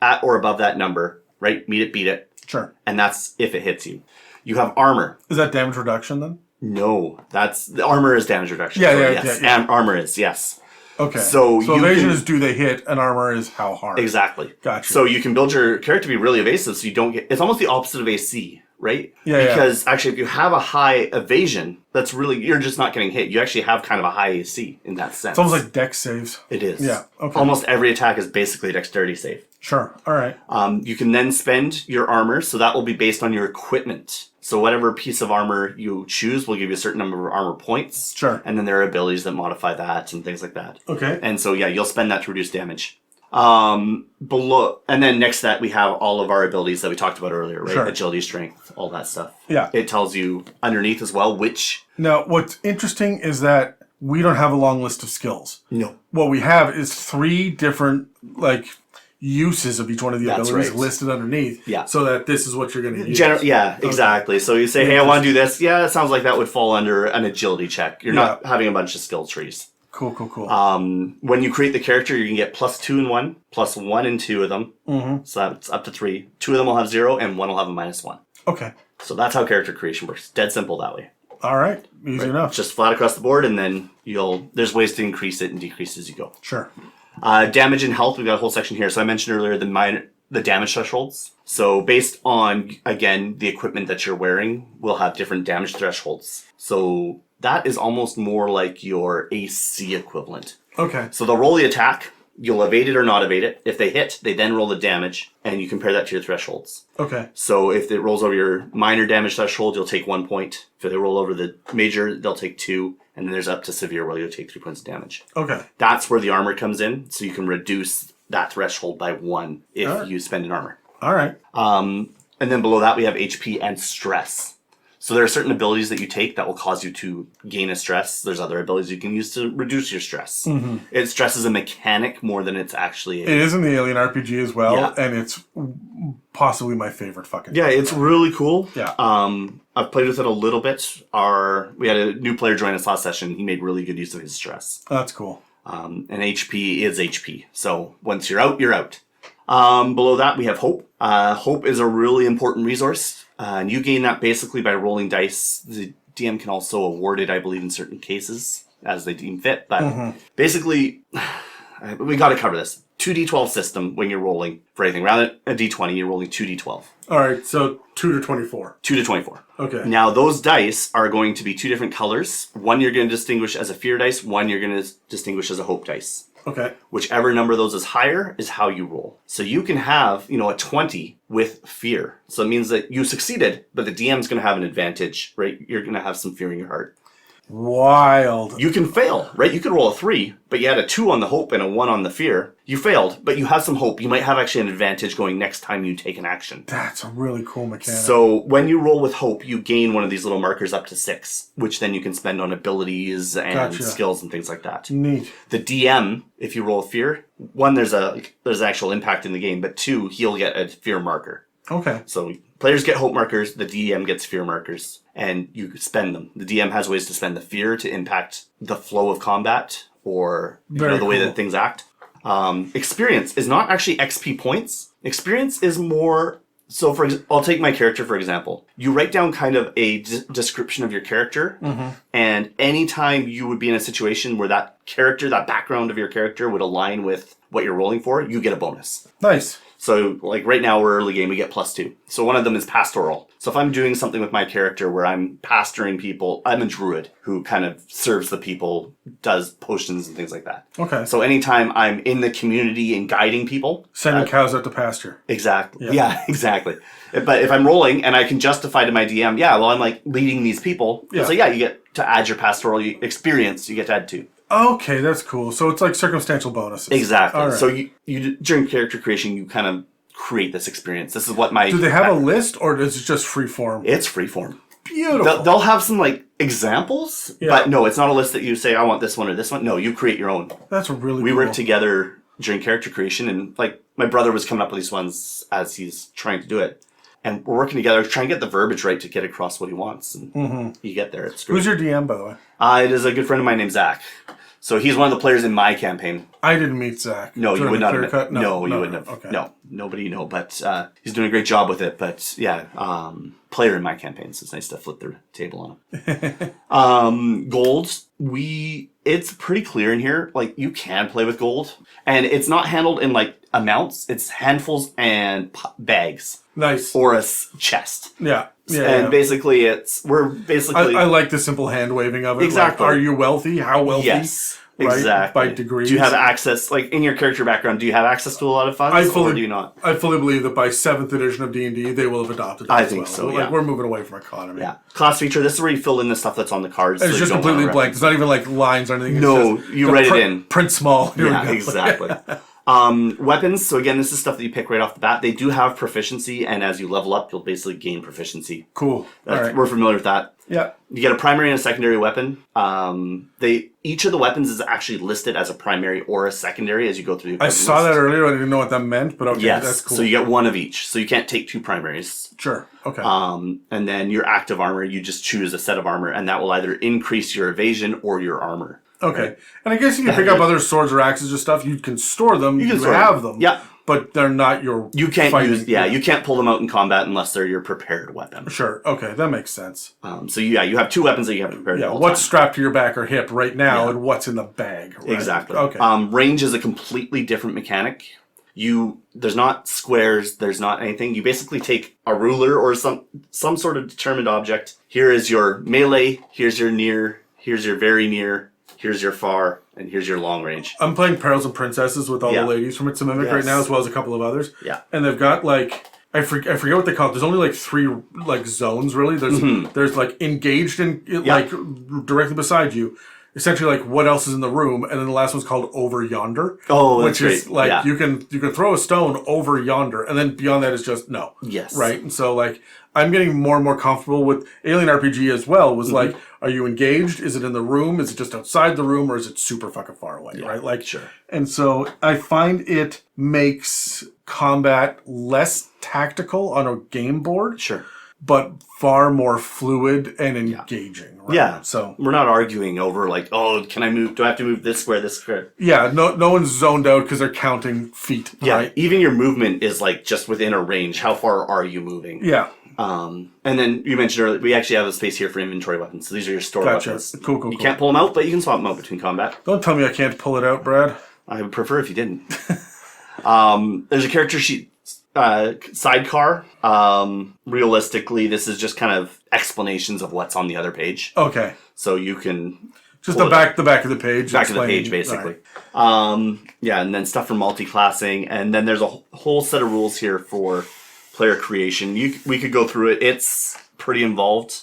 at or above that number, right? Meet it, beat it. Sure. And that's if it hits you. You have armor. Is that damage reduction then? No, the armor is damage reduction. Yeah. Armor is, yes. Okay. So evasion is do they hit, and armor is how hard. Exactly. Gotcha. So you can build your character to be really evasive, so you don't get. It's almost the opposite of AC, right? Yeah. Because actually, if you have a high evasion, that's really you're just not getting hit. You actually have kind of a high AC in that sense. It's almost like dex saves. It is. Yeah. Okay. Almost every attack is basically a dexterity save. Sure. All right. You can then spend your armor, so that will be based on your equipment. So whatever piece of armor you choose will give you a certain number of armor points. Sure. And then there are abilities that modify that and things like that. Okay. And so you'll spend that to reduce damage. Below, and then next to that we have all of our abilities that we talked about earlier, right? Sure. Agility, strength, all that stuff. Yeah. It tells you underneath as well which. Now, what's interesting is that we don't have a long list of skills. No. What we have is 3 different uses of each one of the abilities listed underneath. Yeah. So that this is what you're going to use. Exactly. So you say, hey, I want to do this. Yeah, it sounds like that would fall under an agility check. You're not having a bunch of skill trees. Cool. When you create the character, you can get +2 in one, +1 in 2 of them. Mm-hmm. So that's up to 3. 2 of them will have 0, and 1 will have a -1. Okay. So that's how character creation works. Dead simple that way. All right. Easy enough. Just flat across the board, and then there's ways to increase it and decrease as you go. Sure. Damage and health, we've got a whole section here. So I mentioned earlier the damage thresholds. So based on, again, the equipment that you're wearing, will have different damage thresholds. So that is almost more like your AC equivalent. Okay. So they'll roll the attack. You'll evade it or not evade it. If they hit, they then roll the damage, and you compare that to your thresholds. Okay. So if it rolls over your minor damage threshold, you'll take 1 point. If they roll over the major, they'll take 2. And then there's up to severe where you'll take 3 points of damage. Okay. That's where the armor comes in. So you can reduce that threshold by 1 if you spend an armor. All right. And then below that, we have HP and stress. So there are certain abilities that you take that will cause you to gain a stress. There's other abilities you can use to reduce your stress. Stress is a mechanic more than it's actually... It is in the Alien RPG as well, and it's possibly my favorite fucking game. It's really cool. Yeah. I've played with it a little bit. We had a new player join us last session. He made really good use of his stress. That's cool. And HP is HP. So once you're out, you're out. Below that, we have Hope. Hope is a really important resource. And you gain that basically by rolling dice. The DM can also award it, I believe, in certain cases, as they deem fit. But basically, we got to cover this. 2d12 system when you're rolling for anything. Rather than a d20, you're rolling 2d12. All right, so 2 to 24. 2 to 24. Okay. Now, those dice are going to be two different colors. One you're going to distinguish as a fear dice. One you're going to distinguish as a hope dice. Okay. Whichever number of those is higher is how you roll. So you can have, a 20 with fear. So it means that you succeeded, but the DM's going to have an advantage, right? You're going to have some fear in your heart. Wild. You can fail, right? You could roll a 3, but you had a 2 on the hope and a 1 on the fear. You failed, but you have some hope. You might have actually an advantage going next time you take an action. That's a really cool mechanic. So when you roll with hope, you gain one of these little markers up to 6, which then you can spend on abilities and skills and things like that. Neat. The DM, if you roll fear, 1, there's actual impact in the game, but 2, he'll get a fear marker. Okay. So players get hope markers, the DM gets fear markers, and you spend them. The DM has ways to spend the fear to impact the flow of combat or the way that things act. Experience is not actually XP points. Experience is more... So I'll take my character, for example. You write down kind of a description of your character, and anytime you would be in a situation where that background of your character would align with what you're rolling for, you get a bonus. Nice. So, like right now, we're early game, we get +2. So one of them is pastoral. So if I'm doing something with my character where I'm pastoring people, I'm a druid who kind of serves the people, does potions and things like that. Okay. So anytime I'm in the community and guiding people... Sending cows out to pasture. Exactly. Yeah, exactly. But if I'm rolling and I can justify to my DM, I'm like leading these people. Yeah. So you get to add your pastoral experience, you get to add 2. Okay, that's cool. So it's like circumstantial bonuses. Exactly. Right. So you during character creation, you kind of create this experience. This is what my... Do they have a list, or is it just free form? It's free form. Beautiful. They'll have some examples, but no, it's not a list that you say, I want this one or this one. No, you create your own. That's really cool. We work together during character creation, and my brother was coming up with these ones as he's trying to do it. And we're working together, trying to get the verbiage right to get across what he wants. And you get there. It's great. Who's your DM, by the way? It is a good friend of mine named Zach. So he's one of the players in my campaign. I didn't meet Zach. No, you would not have met. No, you wouldn't have. Okay. No, nobody you know. But he's doing a great job with it. But player in my campaign, so it's nice to flip the table on him. Gold, it's pretty clear in here. You can play with gold. And it's not handled in amounts. It's handfuls and bags. Nice. Or a chest. Yeah. And basically, we're basically... I like the simple hand waving of it. Exactly. Are you wealthy? How wealthy? Yes. Right? Exactly. By degrees. Do you have access, in your character background, do you have access to a lot of funds, or do you not? I fully believe that by 7th edition of D&D, they will have adopted it. I think so, yeah. We're moving away from economy. Yeah. Class feature, this is where you fill in the stuff that's on the cards. It's just completely blank. It's not even lines or anything. No, it's just, you write it in. Print small. Yeah, exactly. Weapons, so again, this is stuff that you pick right off the bat. They do have proficiency, and as you level up, you'll basically gain proficiency. Cool. All right. We're familiar with that. Yeah. You get a primary and a secondary weapon. Each of the weapons is actually listed as a primary or a secondary as you go through the I saw that earlier. I didn't know what that meant, but okay, yes. That's cool. So you get one of each. So you can't take 2 primaries. Sure. Okay. And then your active armor, you just choose a set of armor, and that will either increase your evasion or your armor. Okay. Right? And I guess you can pick up other swords or axes or stuff. You can store them. You can have them. Yeah. But they're not your You can't fighting. you can't pull them out in combat unless they're your prepared weapon. Sure. Okay. That makes sense. So you have 2 weapons that you have prepared. Yeah. What's strapped to your back or hip right now and what's in the bag. Right? Exactly. Okay. Range is a completely different mechanic. There's not squares, there's not anything. You basically take a ruler or some sort of determined object. Here is your melee, here's your near, here's your very near, here's your far, and here's your long range. I'm playing Perils and Princesses with all the ladies from It's a Mimic right now, as well as a couple of others. Yeah. And they've got I forget what they call it. There's only 3 zones really. There's engaged in directly beside you. essentially like what else is in the room, and then the last one's called Over Yonder. Oh, that's which is great. like you can throw a stone over yonder, and then beyond that is just no. Yes. Right? And so like I'm getting more and more comfortable with Alien RPG as well. Was like, are you engaged? Is it in the room? Is it just outside the room, or is it super fucking far away? Right? Like sure. And so I find it makes combat less tactical on a game board. Sure. But far more fluid and engaging. Right? Yeah. So we're not arguing over like, oh, can I move? Do I have to move this square, this square? Yeah. No one's zoned out because they're counting feet. Yeah. Right? Even your movement is like just within a range. How far are you moving? Yeah. And then you mentioned earlier, we actually have a space here for inventory weapons. So these are your store weapons. Cool. You can't pull them out, but you can swap them out between combat. Don't tell me I can't pull it out, Brad. I would prefer if you didn't. There's a character sheet sidecar. Realistically, this is just kind of explanations of what's on the other page. Okay. So you can just the back of the page. Back of the page, basically. Right. Yeah, and then stuff for multi-classing, and then there's a whole set of rules here for player creation. We could go through it. It's pretty involved.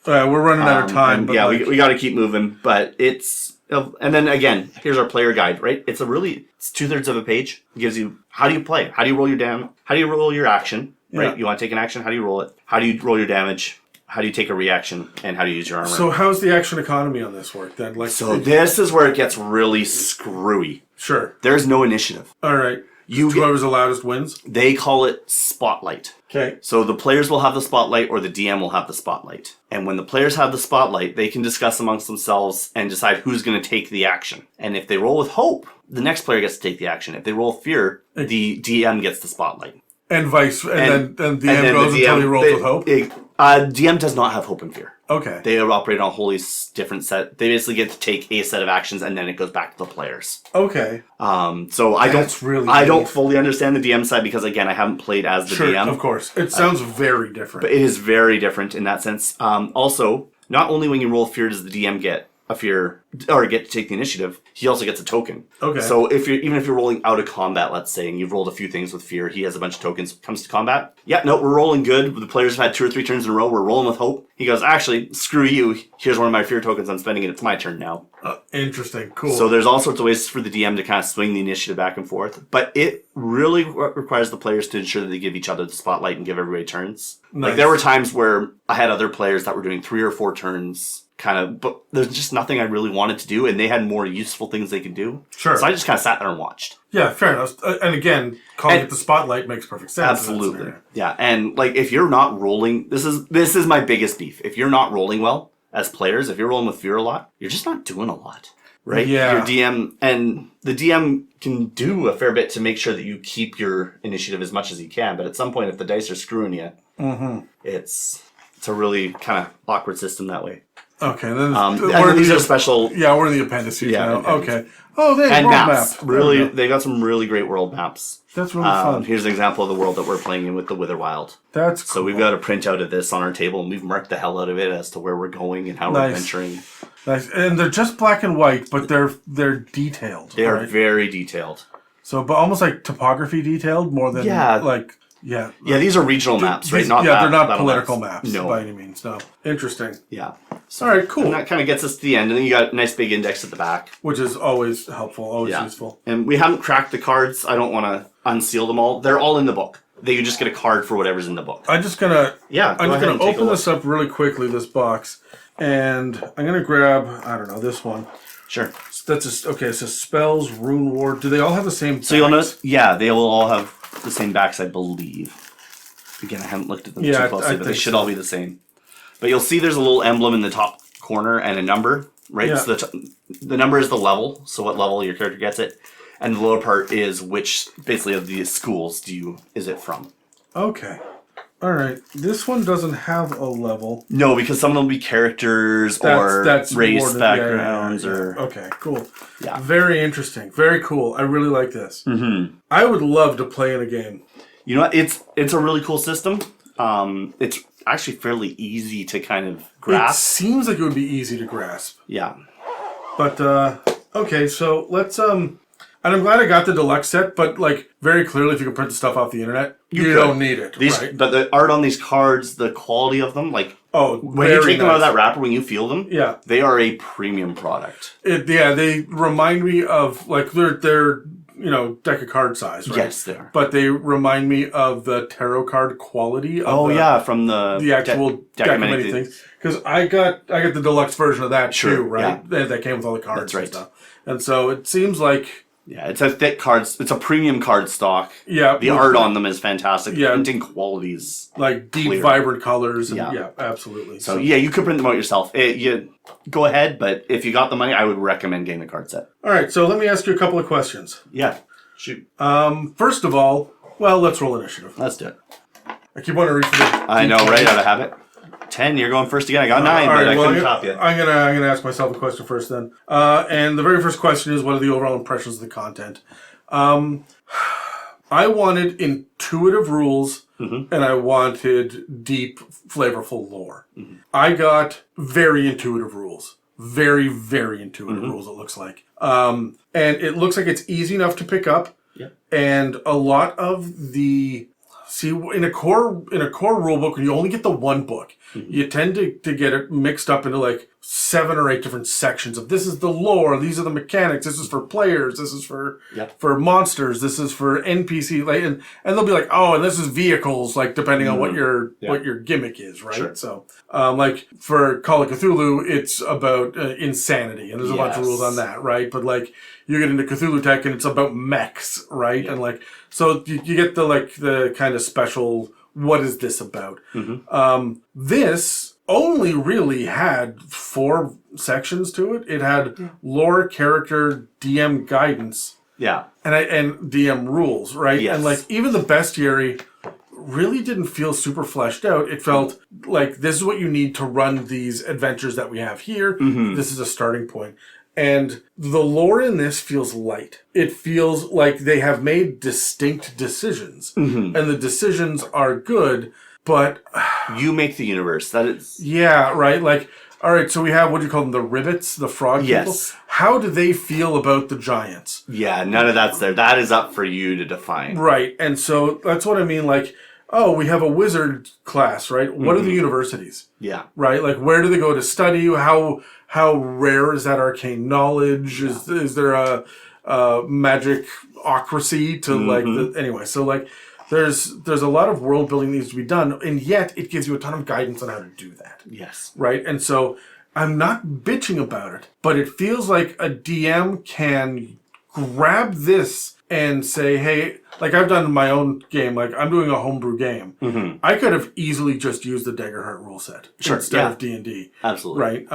We're running out of time. But we got to keep moving. But it's and then again, here's our player guide. Right? It's 2/3 of a page. It gives you how do you play, how do you roll your how do you roll your action. Right? Yeah. You want to take an action? How do you roll it? How do you roll your damage? How do you take a reaction? And how do you use your armor? So how's the action economy on this work then? Like, so this is where it gets really screwy. Sure. There's no initiative. All right. Whoever's the loudest wins? They call it spotlight. Okay. So the players will have the spotlight or the DM will have the spotlight. And when the players have the spotlight, they can discuss amongst themselves and decide who's going to take the action. And if they roll with hope, the next player gets to take the action. If they roll fear, the DM gets the spotlight. And then DM goes until he rolls with hope? DM does not have hope and fear. Okay. They operate on a wholly different set. They basically get to take a set of actions and then it goes back to the players. Okay. So I don't fully understand the DM side because again I haven't played as the DM. Of course. It sounds very different. But it is very different in that sense. Also, not only when you roll fear does the DM get a fear or get to take the initiative, he also gets a token. Okay. So if you're rolling out of combat, let's say, and you've rolled a few things with fear, he has a bunch of tokens, comes to combat. Yeah, no, we're rolling good. The players have had 2 or 3 turns in a row. We're rolling with hope. He goes, actually, screw you. Here's one of my fear tokens. I'm spending it. It's my turn now. Interesting. Cool. So there's all sorts of ways for the DM to kind of swing the initiative back and forth. But it really requires the players to ensure that they give each other the spotlight and give everybody turns. Nice. Like there were times where I had other players that were doing 3 or 4 turns but there's just nothing I really wanted to do, and they had more useful things they could do. Sure. So I just kind of sat there and watched. Yeah, fair enough. And again, calling it the spotlight makes perfect sense. Absolutely. Yeah, and like if you're not rolling, this is my biggest beef. If you're not rolling well as players, if you're rolling with fear a lot, you're just not doing a lot. Right? Yeah. Your DM and the DM can do a fair bit to make sure that you keep your initiative as much as you can, but at some point if the dice are screwing you, it's a really kind of awkward system that way. Okay, then these are special. Yeah, we're in the appendices now. Appendices. Okay. Oh, they have world maps. Really, they got some really great world maps. That's really fun. Here's an example of the world that we're playing in with the Witherwild. That's cool. So we've got a printout of this on our table, and we've marked the hell out of it as to where we're going and how we're venturing. Nice, and they're just black and white, but they're detailed. They are very detailed. So, but almost like topography detailed more than like. Yeah. Yeah, these are regional maps, right? They're not political maps by any means. No. Interesting. Yeah. So, all right, cool. And that kind of gets us to the end, and then you got a nice big index at the back. Which is always helpful, always useful. And we haven't cracked the cards. I don't want to unseal them all. They're all in the book. You just get a card for whatever's in the book. I'm just gonna open this up really quickly, this box, and I'm gonna grab, I don't know, this one. Sure. That's okay, it says Spells, Rune Ward. Do they all have the same backs? So you'll notice, they will all have the same backs, I believe. Again, I haven't looked at them too closely, but they should all be the same. But you'll see there's a little emblem in the top corner and a number, right? Yeah. So the number is the level, so what level your character gets it. And the lower part is which, basically, of these schools is it from. Okay. All right. This one doesn't have a level. No, because some of them will be characters or race backgrounds. Or okay, cool. Yeah. Very interesting. Very cool. I really like this. Mm-hmm. I would love to play in a game. You know what? It's a really cool system. It's actually fairly easy to kind of grasp. It seems like it would be easy to grasp. Yeah. But okay, so let's And I'm glad I got the deluxe set, but like very clearly, if you can print the stuff off the internet, you don't need it. Right? But the art on these cards, the quality of them, like when you take them out of that wrapper, when you feel them, they are a premium product. They remind me of like they're deck of card size, right? Yes, they are. But they remind me of the tarot card quality. Of from the actual deck of many things. Because I got the deluxe version of that too, right? Yeah. That came with all the cards and stuff. And so it seems like. Yeah, it's a thick cards. It's a premium card stock. Yeah. The art on them is fantastic. Yeah. Printing qualities. Like deep, vibrant colors. And absolutely. So, you could print them out yourself. Go ahead, but if you got the money, I would recommend getting the card set. All right, so let me ask you a couple of questions. Yeah, shoot. First of all, let's roll initiative. Let's do it. I keep wanting to reach for the... I know, right? Out of habit. 10, you're going first again. I got 9, but I couldn't top you. I'm gonna ask myself a question first then. And the very first question is, what are the overall impressions of the content? I wanted intuitive rules, and I wanted deep, flavorful lore. Mm-hmm. I got very intuitive rules. Very, very intuitive rules, it looks like. And it looks like it's easy enough to pick up. Yeah. And a lot of the... See, in a core rulebook, when you only get the one book, you tend to get it mixed up into like 7 or 8 different sections of this is the lore, these are the mechanics, this is for players, this is for monsters, this is for NPC, like, and they'll be like, oh, and this is vehicles, like depending on what your gimmick is, right? Sure. So, like for Call of Cthulhu, it's about insanity, and there's a bunch of rules on that, right? But like you get into Cthulhu Tech, and it's about mechs, right? Yeah. And like so you get the kind of special. What is this about? Mm-hmm. This only really had 4 sections to it. It had lore, character, DM guidance, and DM rules, right? Yes. And like even the bestiary really didn't feel super fleshed out. It felt like this is what you need to run these adventures that we have here. Mm-hmm. This is a starting point. And the lore in this feels light. It feels like they have made distinct decisions. Mm-hmm. And the decisions are good, but... You make the universe. That is... Yeah, right? Like, all right, so we have, what do you call them, the Ribbits, the frog people? How do they feel about the giants? Yeah, none of that's there. That is up for you to define. Right, and so that's what I mean, like... Oh, we have a wizard class, right? What are the universities? Yeah. Right? Like, where do they go to study? How rare is that arcane knowledge? Yeah. Is there a magicocracy to like... anyway, so like, there's a lot of world building that needs to be done, and yet it gives you a ton of guidance on how to do that. Yes. Right? And so I'm not bitching about it, but it feels like a DM can grab this and say, hey, like I've done my own game, like I'm doing a homebrew game. Mm-hmm. I could have easily just used the Daggerheart rule set instead of D&D. Absolutely. Right?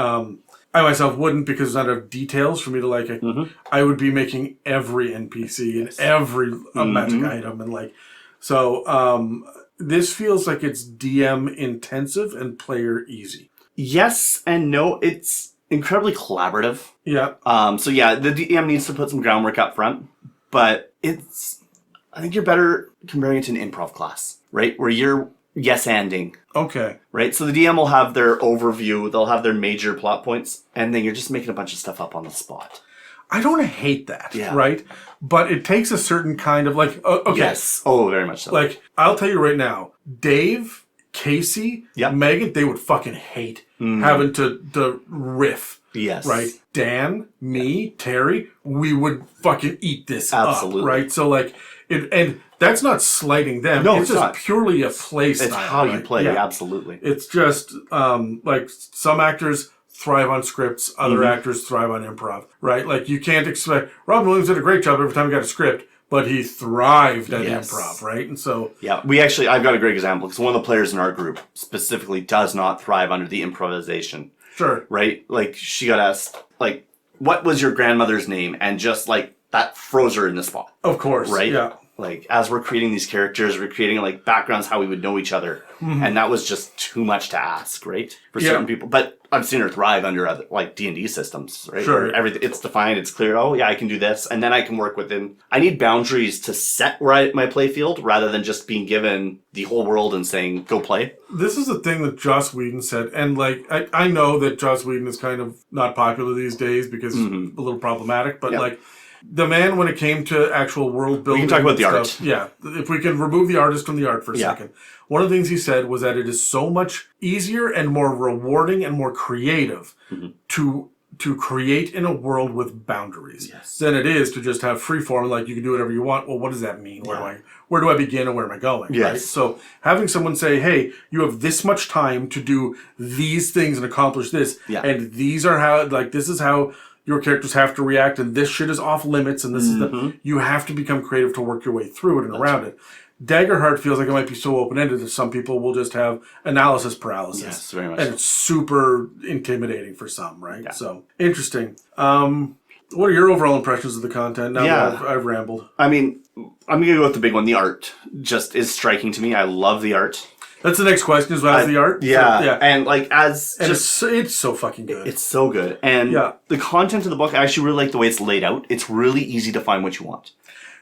I myself wouldn't because there's not enough details for me to like it. Mm-hmm. I would be making every NPC and every magic item and like, so this feels like it's DM intensive and player easy. Yes and no. It's incredibly collaborative. Yeah. So yeah, the DM needs to put some groundwork up front. But I think you're better comparing it to an improv class, right? Where you're yes-anding. Okay. Right? So the DM will have their overview, they'll have their major plot points, and then you're just making a bunch of stuff up on the spot. I don't hate that, right? But it takes a certain kind of like, okay. Yes. Oh, very much so. Like, I'll tell you right now, Dave, Casey, Megan, they would fucking hate having to riff. Yes. Right? Dan, me, Terry, we would fucking eat this up, right? So like, and that's not slighting them. No, it's just not. Purely a play style. It's how you play, absolutely. It's just, like, some actors thrive on scripts, other actors thrive on improv, right? Like, you can't expect... Robin Williams did a great job every time he got a script, but he thrived at improv, right? And so... Yeah, I've got a great example, because one of the players in our group specifically does not thrive under the improvisation. Sure. Right? Like, she got asked, like, what was your grandmother's name? And just, like, that froze her in the spot. Of course. Right? Yeah. Like, as we're creating these characters, we're creating, like, backgrounds, how we would know each other. Mm-hmm. And that was just too much to ask, right? For certain people. But I've seen her thrive under other, like, D&D systems, right? Sure. Where everything, it's defined, it's clear. Oh, yeah, I can do this. And then I can work within... I need boundaries to set my play field rather than just being given the whole world and saying, go play. This is the thing that Joss Whedon said. And, like, I know that Joss Whedon is kind of not popular these days because he's a little problematic. But, like... the man, when it came to actual world building, we can talk about the stuff, art. Yeah, if we can remove the artist from the art for a second. One of the things he said was that it is so much easier and more rewarding and more creative to create in a world with boundaries than it is to just have free form, like you can do whatever you want. Well, what does that mean? Where do I begin and where am I going? Yes. Right? So having someone say, hey, you have this much time to do these things and accomplish this, and these are how, like, this is how your characters have to react, and this shit is off limits, and this is you have to become creative to work your way through it and around it. Daggerheart feels like it might be so open-ended that some people will just have analysis paralysis. Yes, very much. And it's super intimidating for some, right? Yeah. So, interesting. What are your overall impressions of the content now that I've rambled? I mean, I'm going to go with the big one. The art just is striking to me. I love the art. That's the next question as well as the art. Yeah. So, and like it's so fucking good. It's so good. And the content of the book, I actually really like the way it's laid out. It's really easy to find what you want.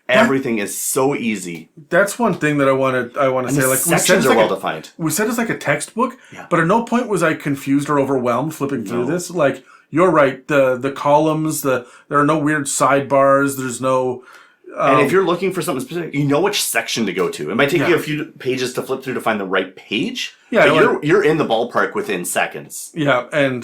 Everything is so easy. That's one thing that I want to say. Like, sections are well defined. We said it's like a textbook, but at no point was I confused or overwhelmed flipping through this. Like, you're right. The columns, there are no weird sidebars. There's no. And if you're looking for something specific, you know which section to go to. It might take you a few pages to flip through to find the right page. Yeah, but you're in the ballpark within seconds. Yeah, and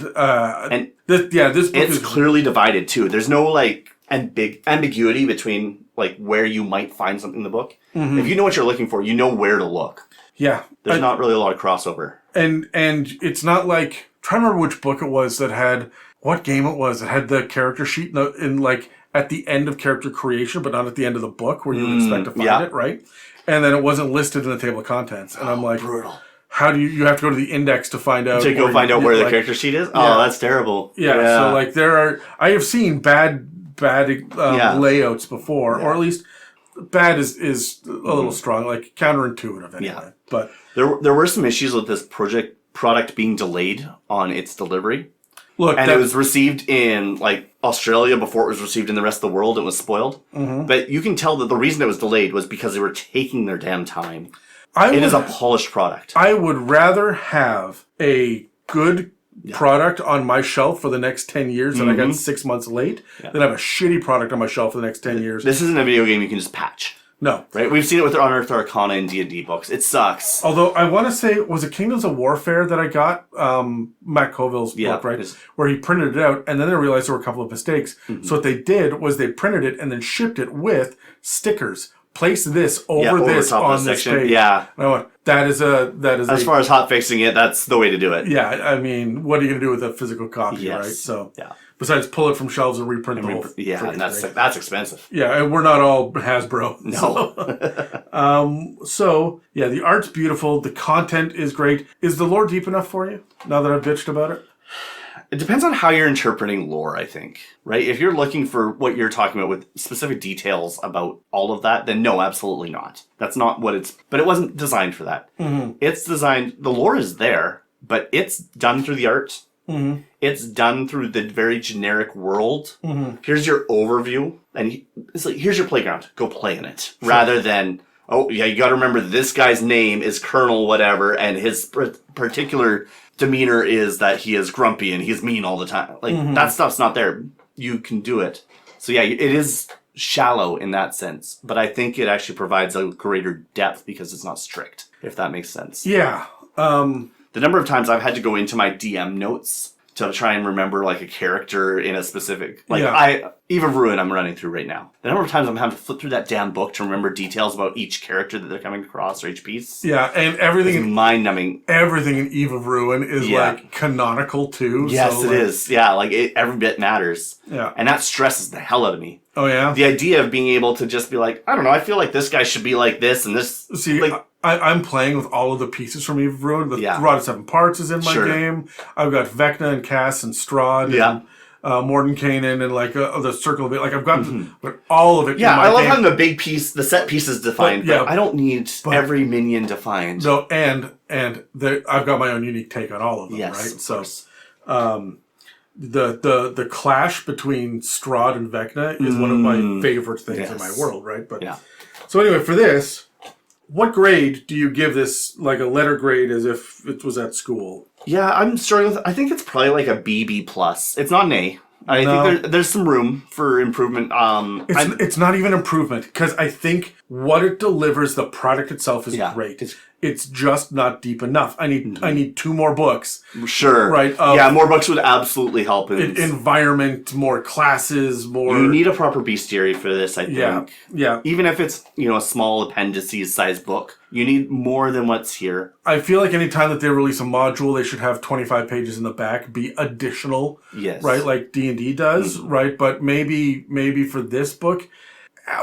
this book is clearly divided too. There's no like ambiguity between like where you might find something in the book. If you know what you're looking for, you know where to look. Yeah, there's not really a lot of crossover. And it's not like, I'm trying to remember which book it was that had what game it was. It had the character sheet in like at the end of character creation, but not at the end of the book where you would expect to find it, right? And then it wasn't listed in the table of contents, and I'm like, brutal. How do you have to go to the index to find out? To go find out where the character sheet is? Oh, that's terrible. Yeah. So like I have seen bad layouts before, or at least bad is a little strong, like counterintuitive anyway. Yeah. But there were some issues with this product being delayed on its delivery. Look, and it was received in like Australia before it was received in the rest of the world. It was spoiled. But you can tell that the reason it was delayed was because they were taking their damn time. It is a polished product. I would rather have a good product on my shelf for the next 10 years that I got 6 months late than have a shitty product on my shelf for the next 10 years. This isn't a video game you can just patch. No. Right? We've seen it with Unearthed Arcana and D&D books. It sucks. Although, I want to say, was it Kingdoms of Warfare that I got? Matt Colville's book, right? Where he printed it out, and then I realized there were a couple of mistakes. So what they did was they printed it and then shipped it with stickers. Place this over this on this page. Yeah. And I went, that is as far as hot fixing it, that's the way to do it. Yeah, I mean, what are you going to do with a physical copy, right? So, besides pull it from shelves and reprint the whole thing. Yeah, and that's expensive. Yeah, and we're not all Hasbro. No. So, the art's beautiful. The content is great. Is the lore deep enough for you, now that I've bitched about it? It depends on how you're interpreting lore, I think. Right? If you're looking for what you're talking about with specific details about all of that, then no, absolutely not. That's not what it's... But it wasn't designed for that. It's designed... The lore is there, but it's done through the art. It's done through the very generic world. Here's your overview, and it's like, here's your playground. Go play in it. Rather than... Oh, yeah, you got to remember this guy's name is Colonel whatever, and his particular demeanor is that he is grumpy and he's mean all the time. Like, that stuff's not there. You can do it. So, yeah, it is shallow in that sense, but I think it actually provides a greater depth because it's not strict, if that makes sense. Yeah. The number of times I've had to go into my DM notes to try and remember like a character in a specific, Eve of Ruin I'm running through right now. The number of times I'm having to flip through that damn book to remember details about each character that they're coming across or each piece. Yeah, and everything is mind-numbing. Everything in Eve of Ruin is like canonical too. Yes, so, it is. Yeah, like every bit matters. Yeah. And that stresses the hell out of me. Oh yeah? The idea of being able to just be like, I don't know, I feel like this guy should be like this and this. See, like, I'm playing with all of the pieces from Eve of Ruin. The Rod of Seven Parts is in my game. I've got Vecna and Cass and Strahd and Mordenkainen and like the Circle of it. Like I've got all of it. Yeah, in my I love game. having the big piece, the set pieces defined. But I don't need every minion defined. No, and I've got my own unique take on all of them. Yes, right? So, the clash between Strahd and Vecna is one of my favorite things in my world. Right, but so anyway, for this. What grade do you give this, like a letter grade, as if it was at school? Yeah, I'm struggling with... I think it's probably like a BB+. It's not an A. I think there's some room for improvement. It's not even improvement, because I think what it delivers, the product itself is great. It's just not deep enough. I need 2 more books. Sure. Right. More books would absolutely help. Environment, more classes, more... You need a proper bestiary for this, I think. Yeah. Even if it's, a small appendices size book, you need more than what's here. I feel like any time that they release a module, they should have 25 pages in the back be additional. Yes. Right, like D&D does, right? But maybe for this book...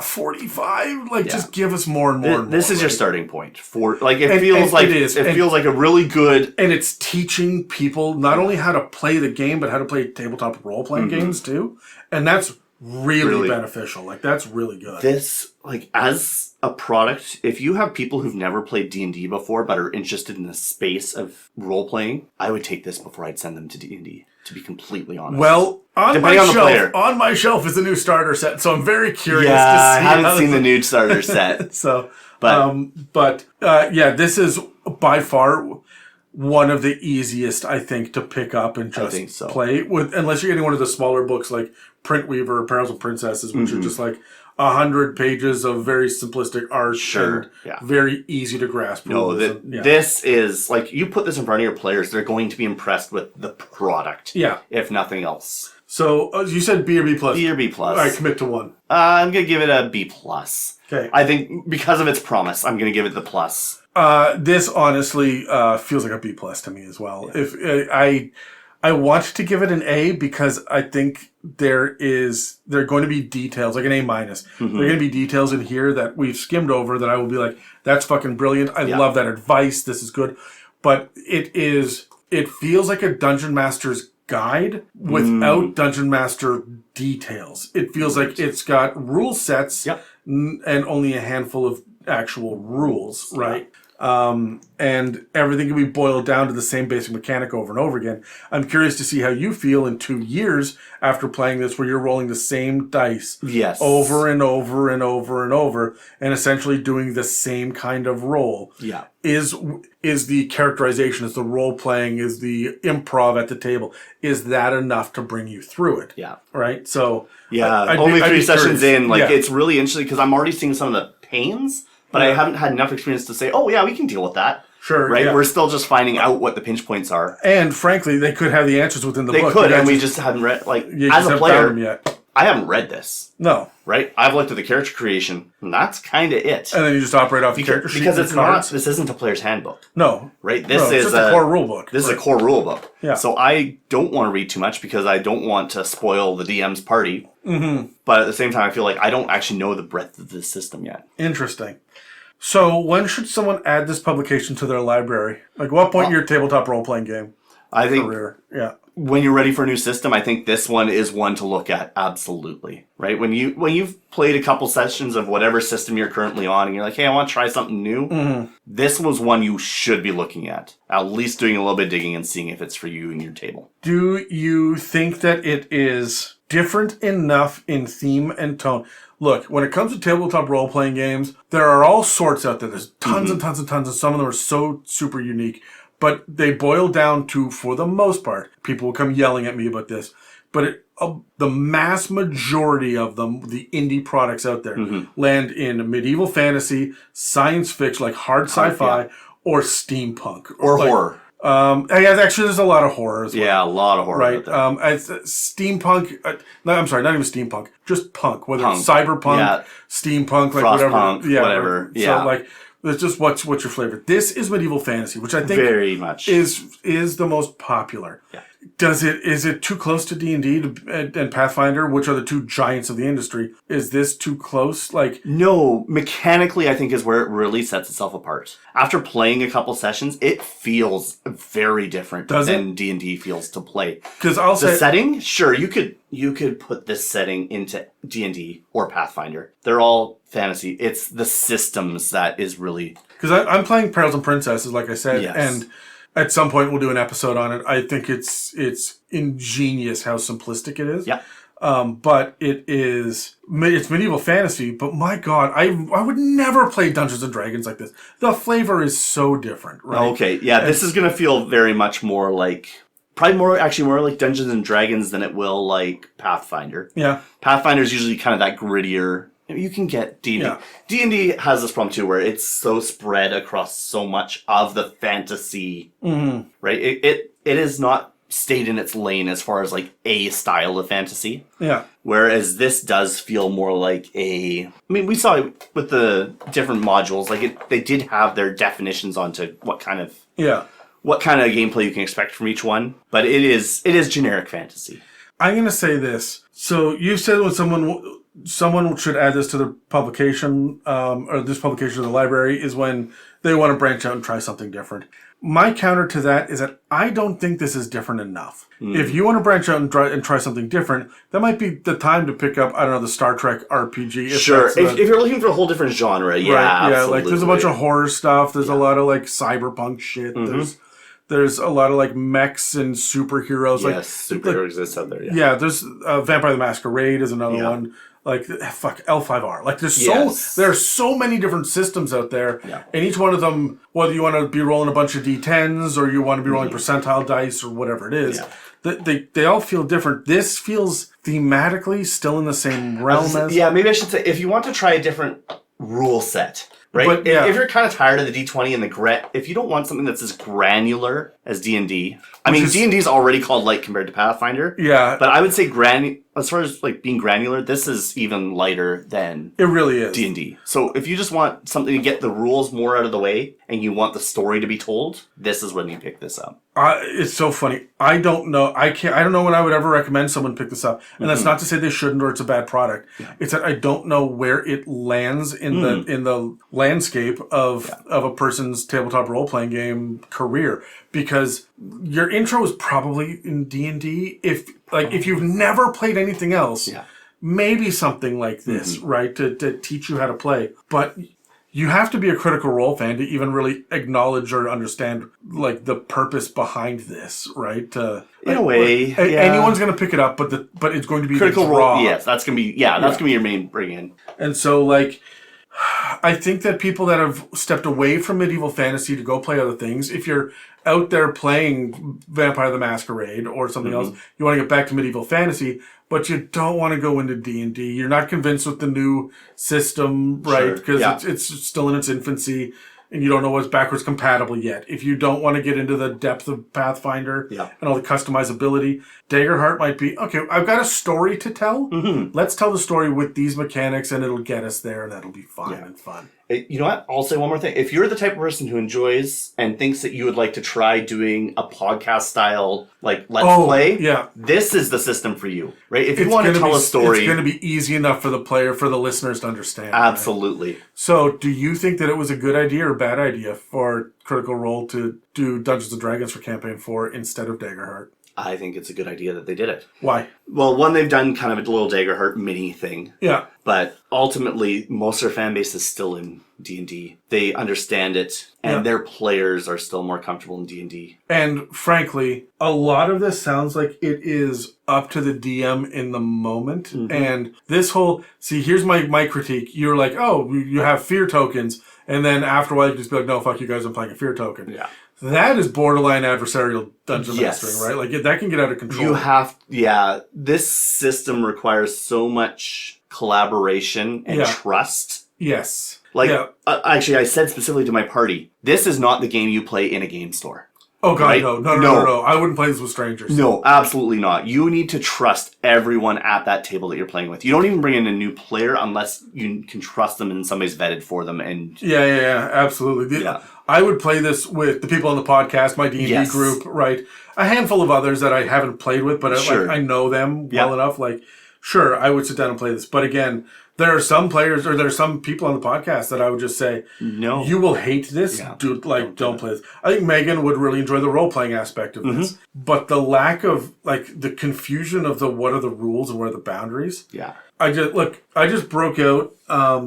45, just give us more and more. And this more, is your starting point for it feels like it feels like a really good, and it's teaching people not only how to play the game but how to play tabletop role-playing games too, and that's really beneficial. That's really good. This as a product, if you have people who've never played D&D before but are interested in the space of role-playing, I would take this before I'd send them to D&D, to be completely honest. Well, on my shelf is a new starter set, so I'm very curious to see. I haven't seen the new starter set. This is by far one of the easiest, I think, to pick up and just play with, unless you're getting one of the smaller books like Printweaver or Perils of Princesses, which are just 100 pages of very simplistic art. Sure. Very easy to grasp. This is, you put this in front of your players, they're going to be impressed with the product. Yeah. If nothing else. So, you said B or B+? B or B+. All right, commit to one. I'm going to give it a B+. Okay. I think because of its promise, I'm going to give it the plus. This honestly feels like a B+ to me as well. Yeah. If I want to give it an A because I think there are going to be details, like an A-. There are going to be details in here that we've skimmed over that I will be like, that's fucking brilliant. I love that advice. This is good. But it feels like a Dungeon Master's guide without Dungeon Master details. It feels like it's got rule sets and only a handful of actual rules, right? And everything can be boiled down to the same basic mechanic over and over again. I'm curious to see how you feel in 2 years after playing this, where you're rolling the same dice over and over and over and over, and essentially doing the same kind of roll. Yeah. Is the characterization, is the role playing, is the improv at the table, is that enough to bring you through it? Yeah. Right? So only 3 sessions in, it's really interesting because I'm already seeing some of the pains. But I haven't had enough experience to say, we can deal with that. Sure. Right? Yeah. We're still just finding out what the pinch points are. And frankly, they could have the answers within the book. They could, and we just haven't read, as a player, I haven't read this. No. Right? I've looked at the character creation, and that's kind of it. And then you just operate off the character sheet. Because this isn't a player's handbook. No. Right? This is just a core rulebook. This is a core rulebook. Yeah. So I don't want to read too much because I don't want to spoil the DM's party. Mm-hmm. But at the same time, I feel like I don't actually know the breadth of this system yet. Interesting. So, when should someone add this publication to their library? What point in your tabletop role-playing game? I think career? Yeah. When you're ready for a new system, I think this one is one to look at. Absolutely. Right? When you've played a couple sessions of whatever system you're currently on, and you're like, hey, I want to try something new, this was one you should be looking at least doing a little bit of digging and seeing if it's for you and your table. Do you think that it is different enough in theme and tone? Look, when it comes to tabletop role-playing games, there are all sorts out there. There's tons and tons and tons, and some of them are so super unique. But they boil down to, for the most part, people will come yelling at me about this, but the mass majority of them, the indie products out there, land in medieval fantasy, science fiction, like hard sci-fi, or steampunk. Or horror. Actually, there's a lot of horror as well. Yeah, a lot of horror. Right. Steampunk. I'm sorry, not even steampunk. Just punk. Whether it's cyberpunk, steampunk, Frostpunk, whatever. Whatever. Yeah. So it's just what's your flavor. This is medieval fantasy, which I think very much is the most popular. Yeah. Is it too close to D&D and Pathfinder, which are the two giants of the industry? Is this too close? No, mechanically I think is where it really sets itself apart. After playing a couple sessions, it feels very different than D&D feels to play. Because the setting, sure, you could put this setting into D&D or Pathfinder. They're all fantasy. It's the systems that is really... Because I'm playing Perils and Princesses, like I said, and at some point we'll do an episode on it. I think it's ingenious how simplistic it is. Yeah. But it's medieval fantasy, but my God, I would never play Dungeons and Dragons like this. The flavor is so different, right? Okay, yeah, this is going to feel very much more like probably more like Dungeons and Dragons than it will like Pathfinder. Yeah. Pathfinder is usually kind of that grittier. You can get D&D. Yeah. D&D has this problem too, where it's so spread across so much of the fantasy, right? It is not stayed in its lane as far as like a style of fantasy. Yeah. Whereas this does feel more like we saw it with the different modules. Like they did have their definitions onto what kind of gameplay you can expect from each one, but it is generic fantasy. I'm going to say this. So you said when someone should add this to the publication, or this publication to the library, is when they want to branch out and try something different. My counter to that is that I don't think this is different enough. If you want to branch out and try something different, that might be the time to pick up, I don't know, the Star Trek RPG. If you're looking for a whole different genre, yeah, right, absolutely. Like there's a bunch of horror stuff. There's a lot of like cyberpunk shit. There's a lot of like mechs and superheroes. Yes, superhero exists out there. Yeah, there's Vampire the Masquerade is another one. Like L5R. Like there are so many different systems out there, and each one of them, whether you want to be rolling a bunch of D10s or you want to be rolling percentile dice or whatever it is, they all feel different. This feels thematically still in the same realm as. Yeah, maybe I should say if you want to try a different rule set. Right? But, if you're kind of tired of the D20 and the if you don't want something that's as granular as D&D, I mean, D&D is already called light compared to Pathfinder. Yeah. But I would say as far as like being granular, this is even lighter than it really is D&D. So if you just want something to get the rules more out of the way and you want the story to be told, this is when you pick this up. It's so funny. I don't know. I don't know when I would ever recommend someone pick this up. And that's not to say they shouldn't or it's a bad product. Yeah. It's that I don't know where it lands in the landscape of a person's tabletop role-playing game career. Because your intro is probably in D&D. If you've never played anything else, maybe something like this, right? To teach you how to play. But you have to be a Critical Role fan to even really acknowledge or understand like the purpose behind this, right? In a way, anyone's going to pick it up, but it's going to be Critical Role. Yes, that's going to be that's going to be your main bring in. And so like, I think that people that have stepped away from medieval fantasy to go play other things, if you're out there playing Vampire the Masquerade or something else, you want to get back to medieval fantasy, but you don't want to go into D&D. You're not convinced with the new system, right? Because it's still in its infancy, and you don't know what's backwards compatible yet. If you don't want to get into the depth of Pathfinder and all the customizability, Daggerheart might be, okay, I've got a story to tell. Let's tell the story with these mechanics, and it'll get us there, and that'll be fine and fun. You know what? I'll say one more thing. If you're the type of person who enjoys and thinks that you would like to try doing a podcast style, like Let's Play, this is the system for you, right? If you want to tell a story, it's going to be easy enough for the listeners to understand. Absolutely. Right? So, do you think that it was a good idea or bad idea for Critical Role to do Dungeons and Dragons for Campaign 4 instead of Daggerheart? I think it's a good idea that they did it. Why? Well, one, they've done kind of a little Daggerheart mini thing. Yeah. But ultimately, most of their fan base is still in D&D. They understand it, and their players are still more comfortable in D&D. And frankly, a lot of this sounds like it is up to the DM in the moment. And this whole... See, here's my critique. You're like, oh, you have fear tokens. And then after a while, you just be like, no, fuck you guys, I'm playing a fear token. Yeah. That is borderline adversarial dungeon mastering, right? Like, that can get out of control. This system requires so much collaboration and trust. Yes. Actually, I said specifically to my party, this is not the game you play in a game store. Oh, God, right? No. I wouldn't play this with strangers. No, absolutely not. You need to trust everyone at that table that you're playing with. You don't even bring in a new player unless you can trust them and somebody's vetted for them. And Yeah, absolutely. I would play this with the people on the podcast, my D&D group, right? A handful of others that I haven't played with, but I know them well enough. Like, sure, I would sit down and play this. But again, there are some players or there are some people on the podcast that I would just say, no, you will hate this. Dude, don't play this. I think Megan would really enjoy the role-playing aspect of this. But the lack of, the confusion of what are the rules and where are the boundaries. Yeah. I just broke out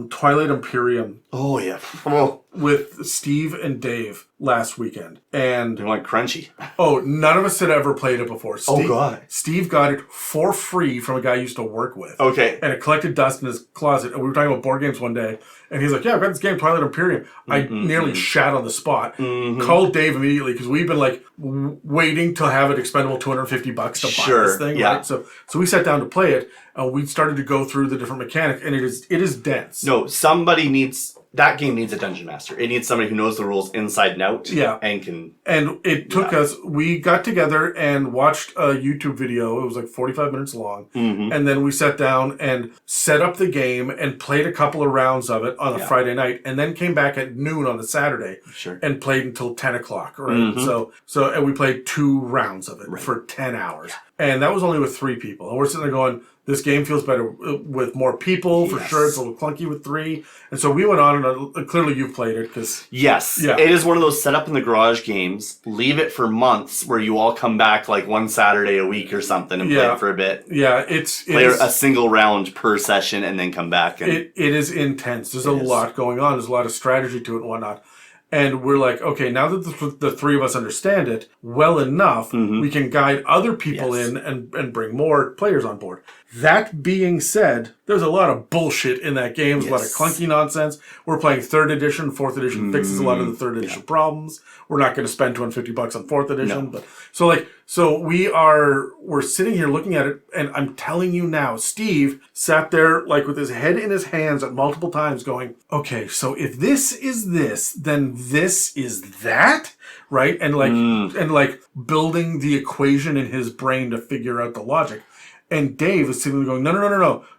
Twilight Imperium. Oh, yeah. Oh. with Steve and Dave last weekend. And They want crunchy. oh, none of us had ever played it before. God. Steve got it for free from a guy he used to work with. Okay. And it collected dust in his closet. And we were talking about board games one day. And he's like, yeah, I've got this game, Twilight Imperium. I nearly shat on the spot. Called Dave immediately because we've been like waiting to have it expendable $250 to buy this thing. Yeah. Right? So we sat down to play it. And we started to go through the different mechanics. And it is dense. No, that game needs a dungeon master. It needs somebody who knows the rules inside and out. Yeah. And can... And it took us, we got together and watched a YouTube video. It was like 45 minutes long. And then we sat down and set up the game and played a couple of rounds of it on a Friday night. And then came back at noon on the Saturday. And played until 10 o'clock. Right? And we played 2 rounds of it for 10 hours. And that was only with 3 people. And we're sitting there going, this game feels better with more people, for sure. It's a little clunky with 3. And so we went on, and clearly you've played it. Yes. Yeah. It is one of those set up in the garage games, leave it for months, where you all come back like one Saturday a week or something and play it for a bit. Yeah, play a single round per session and then come back. And it is intense. There's a lot going on. There's a lot of strategy to it and whatnot. And we're like, okay, now that the 3 of us understand it well enough, we can guide other people in and bring more players on board. That being said, there's a lot of bullshit in that game. There's a lot of clunky nonsense. We're playing 3rd edition. 4th edition fixes a lot of the 3rd edition problems. We're not going to spend $250 on 4th edition. But so we're sitting here looking at it, and I'm telling you now, Steve sat there like with his head in his hands at multiple times going, okay, so if this is this, then this is that, right? And like building the equation in his brain to figure out the logic. And Dave is sitting there going,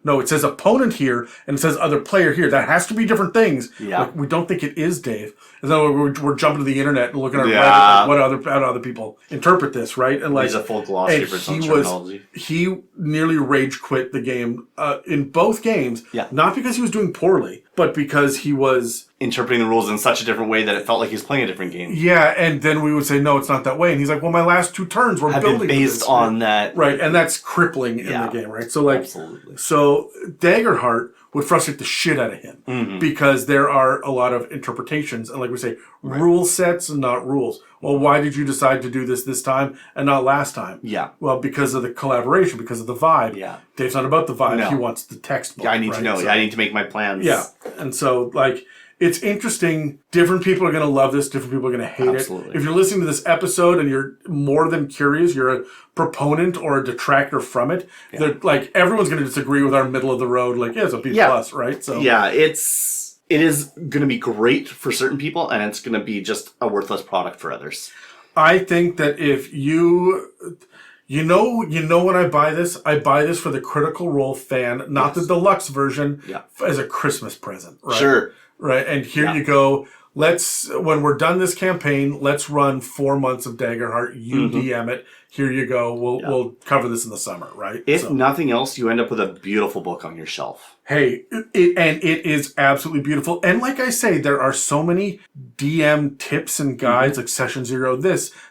no, it says opponent here, and it says other player here. That has to be different things. Yeah. Like, we don't think it is Dave. And then we're jumping to the internet and looking at Reddit, how do other people interpret this, right? And like, he's a full glossy for some terminology. He nearly rage quit the game in both games, not because he was doing poorly, but because he was interpreting the rules in such a different way that it felt like he was playing a different game. Yeah, and then we would say, no, it's not that way. And he's like, well, my last 2 turns were building based this, on that. Right, and that's crippling in the game, right? So absolutely. So Daggerheart would frustrate the shit out of him because there are a lot of interpretations and, like we say, rule sets and not rules. Well, why did you decide to do this time and not last time? Yeah. Well, because of the collaboration, because of the vibe. Yeah. Dave's not about the vibe. No. He wants the textbook. Yeah, I need to know. So, I need to make my plans. Yeah. And so, like, it's interesting. Different people are going to love this. Different people are going to hate it. If you're listening to this episode and you're more than curious, you're a proponent or a detractor from it. Yeah. Like, everyone's going to disagree with our middle of the road. Like, it's a B plus, right? So yeah, it is going to be great for certain people, and it's going to be just a worthless product for others. I think that if you know when I buy this for the Critical Role fan, not the deluxe version, as a Christmas present, right? Sure. Right, and here you go. When we're done this campaign, let's run 4 months of Daggerheart. You DM it. Here you go. We'll cover this in the summer, right? If nothing else, you end up with a beautiful book on your shelf. Hey, it is absolutely beautiful. And like I say, there are so many DM tips and guides, like Session 0,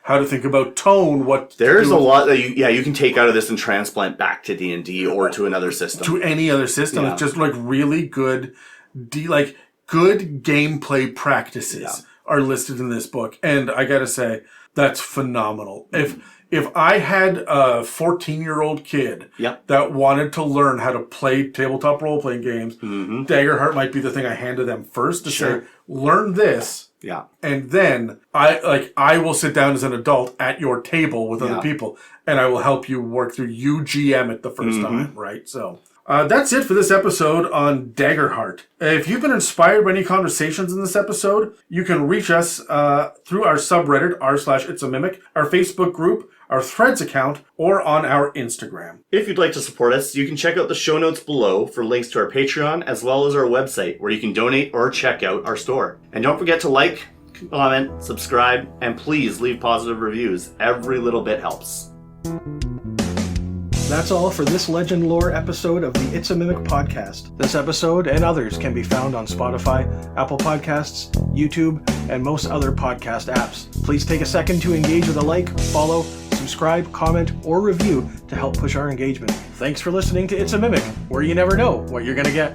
how to think about tone, There's a lot that you can take out of this and transplant back to D&D or to another system. To any other system. It's just like really good, good gameplay practices are listed in this book. And I gotta say, that's phenomenal. If I had a 14-year-old kid that wanted to learn how to play tabletop role-playing games, Daggerheart might be the thing I hand to them first to say, learn this, and then I will sit down as an adult at your table with other people, and I will help you work through. You GM it the first time, right? So that's it for this episode on Daggerheart. If you've been inspired by any conversations in this episode, you can reach us through our subreddit, r/itsAmimic, our Facebook group, our Threads account, or on our Instagram. If you'd like to support us, you can check out the show notes below for links to our Patreon, as well as our website, where you can donate or check out our store. And don't forget to like, comment, subscribe, and please leave positive reviews. Every little bit helps. That's all for this Legend Lore episode of the It's a Mimic podcast. This episode and others can be found on Spotify, Apple Podcasts, YouTube, and most other podcast apps. Please take a second to engage with a like, follow, subscribe, comment, or review to help push our engagement. Thanks for listening to It's a Mimic, where you never know what you're going to get.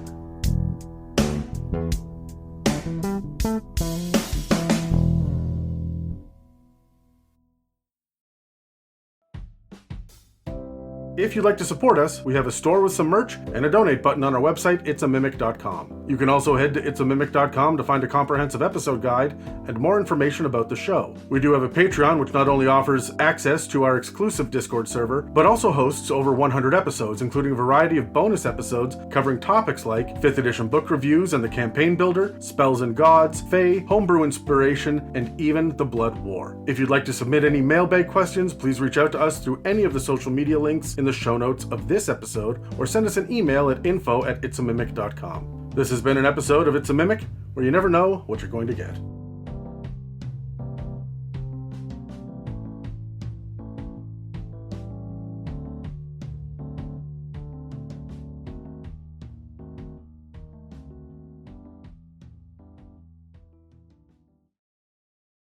If you'd like to support us, we have a store with some merch and a donate button on our website, itsamimic.com. You can also head to itsamimic.com to find a comprehensive episode guide and more information about the show. We do have a Patreon, which not only offers access to our exclusive Discord server, but also hosts over 100 episodes, including a variety of bonus episodes covering topics like 5th edition book reviews and the campaign builder, spells and gods, fae, homebrew inspiration, and even the Blood War. If you'd like to submit any mailbag questions, please reach out to us through any of the social media links in the show notes of this episode, or send us an email at info@itsamimic.com. This has been an episode of It's a Mimic, where you never know what you're going to get.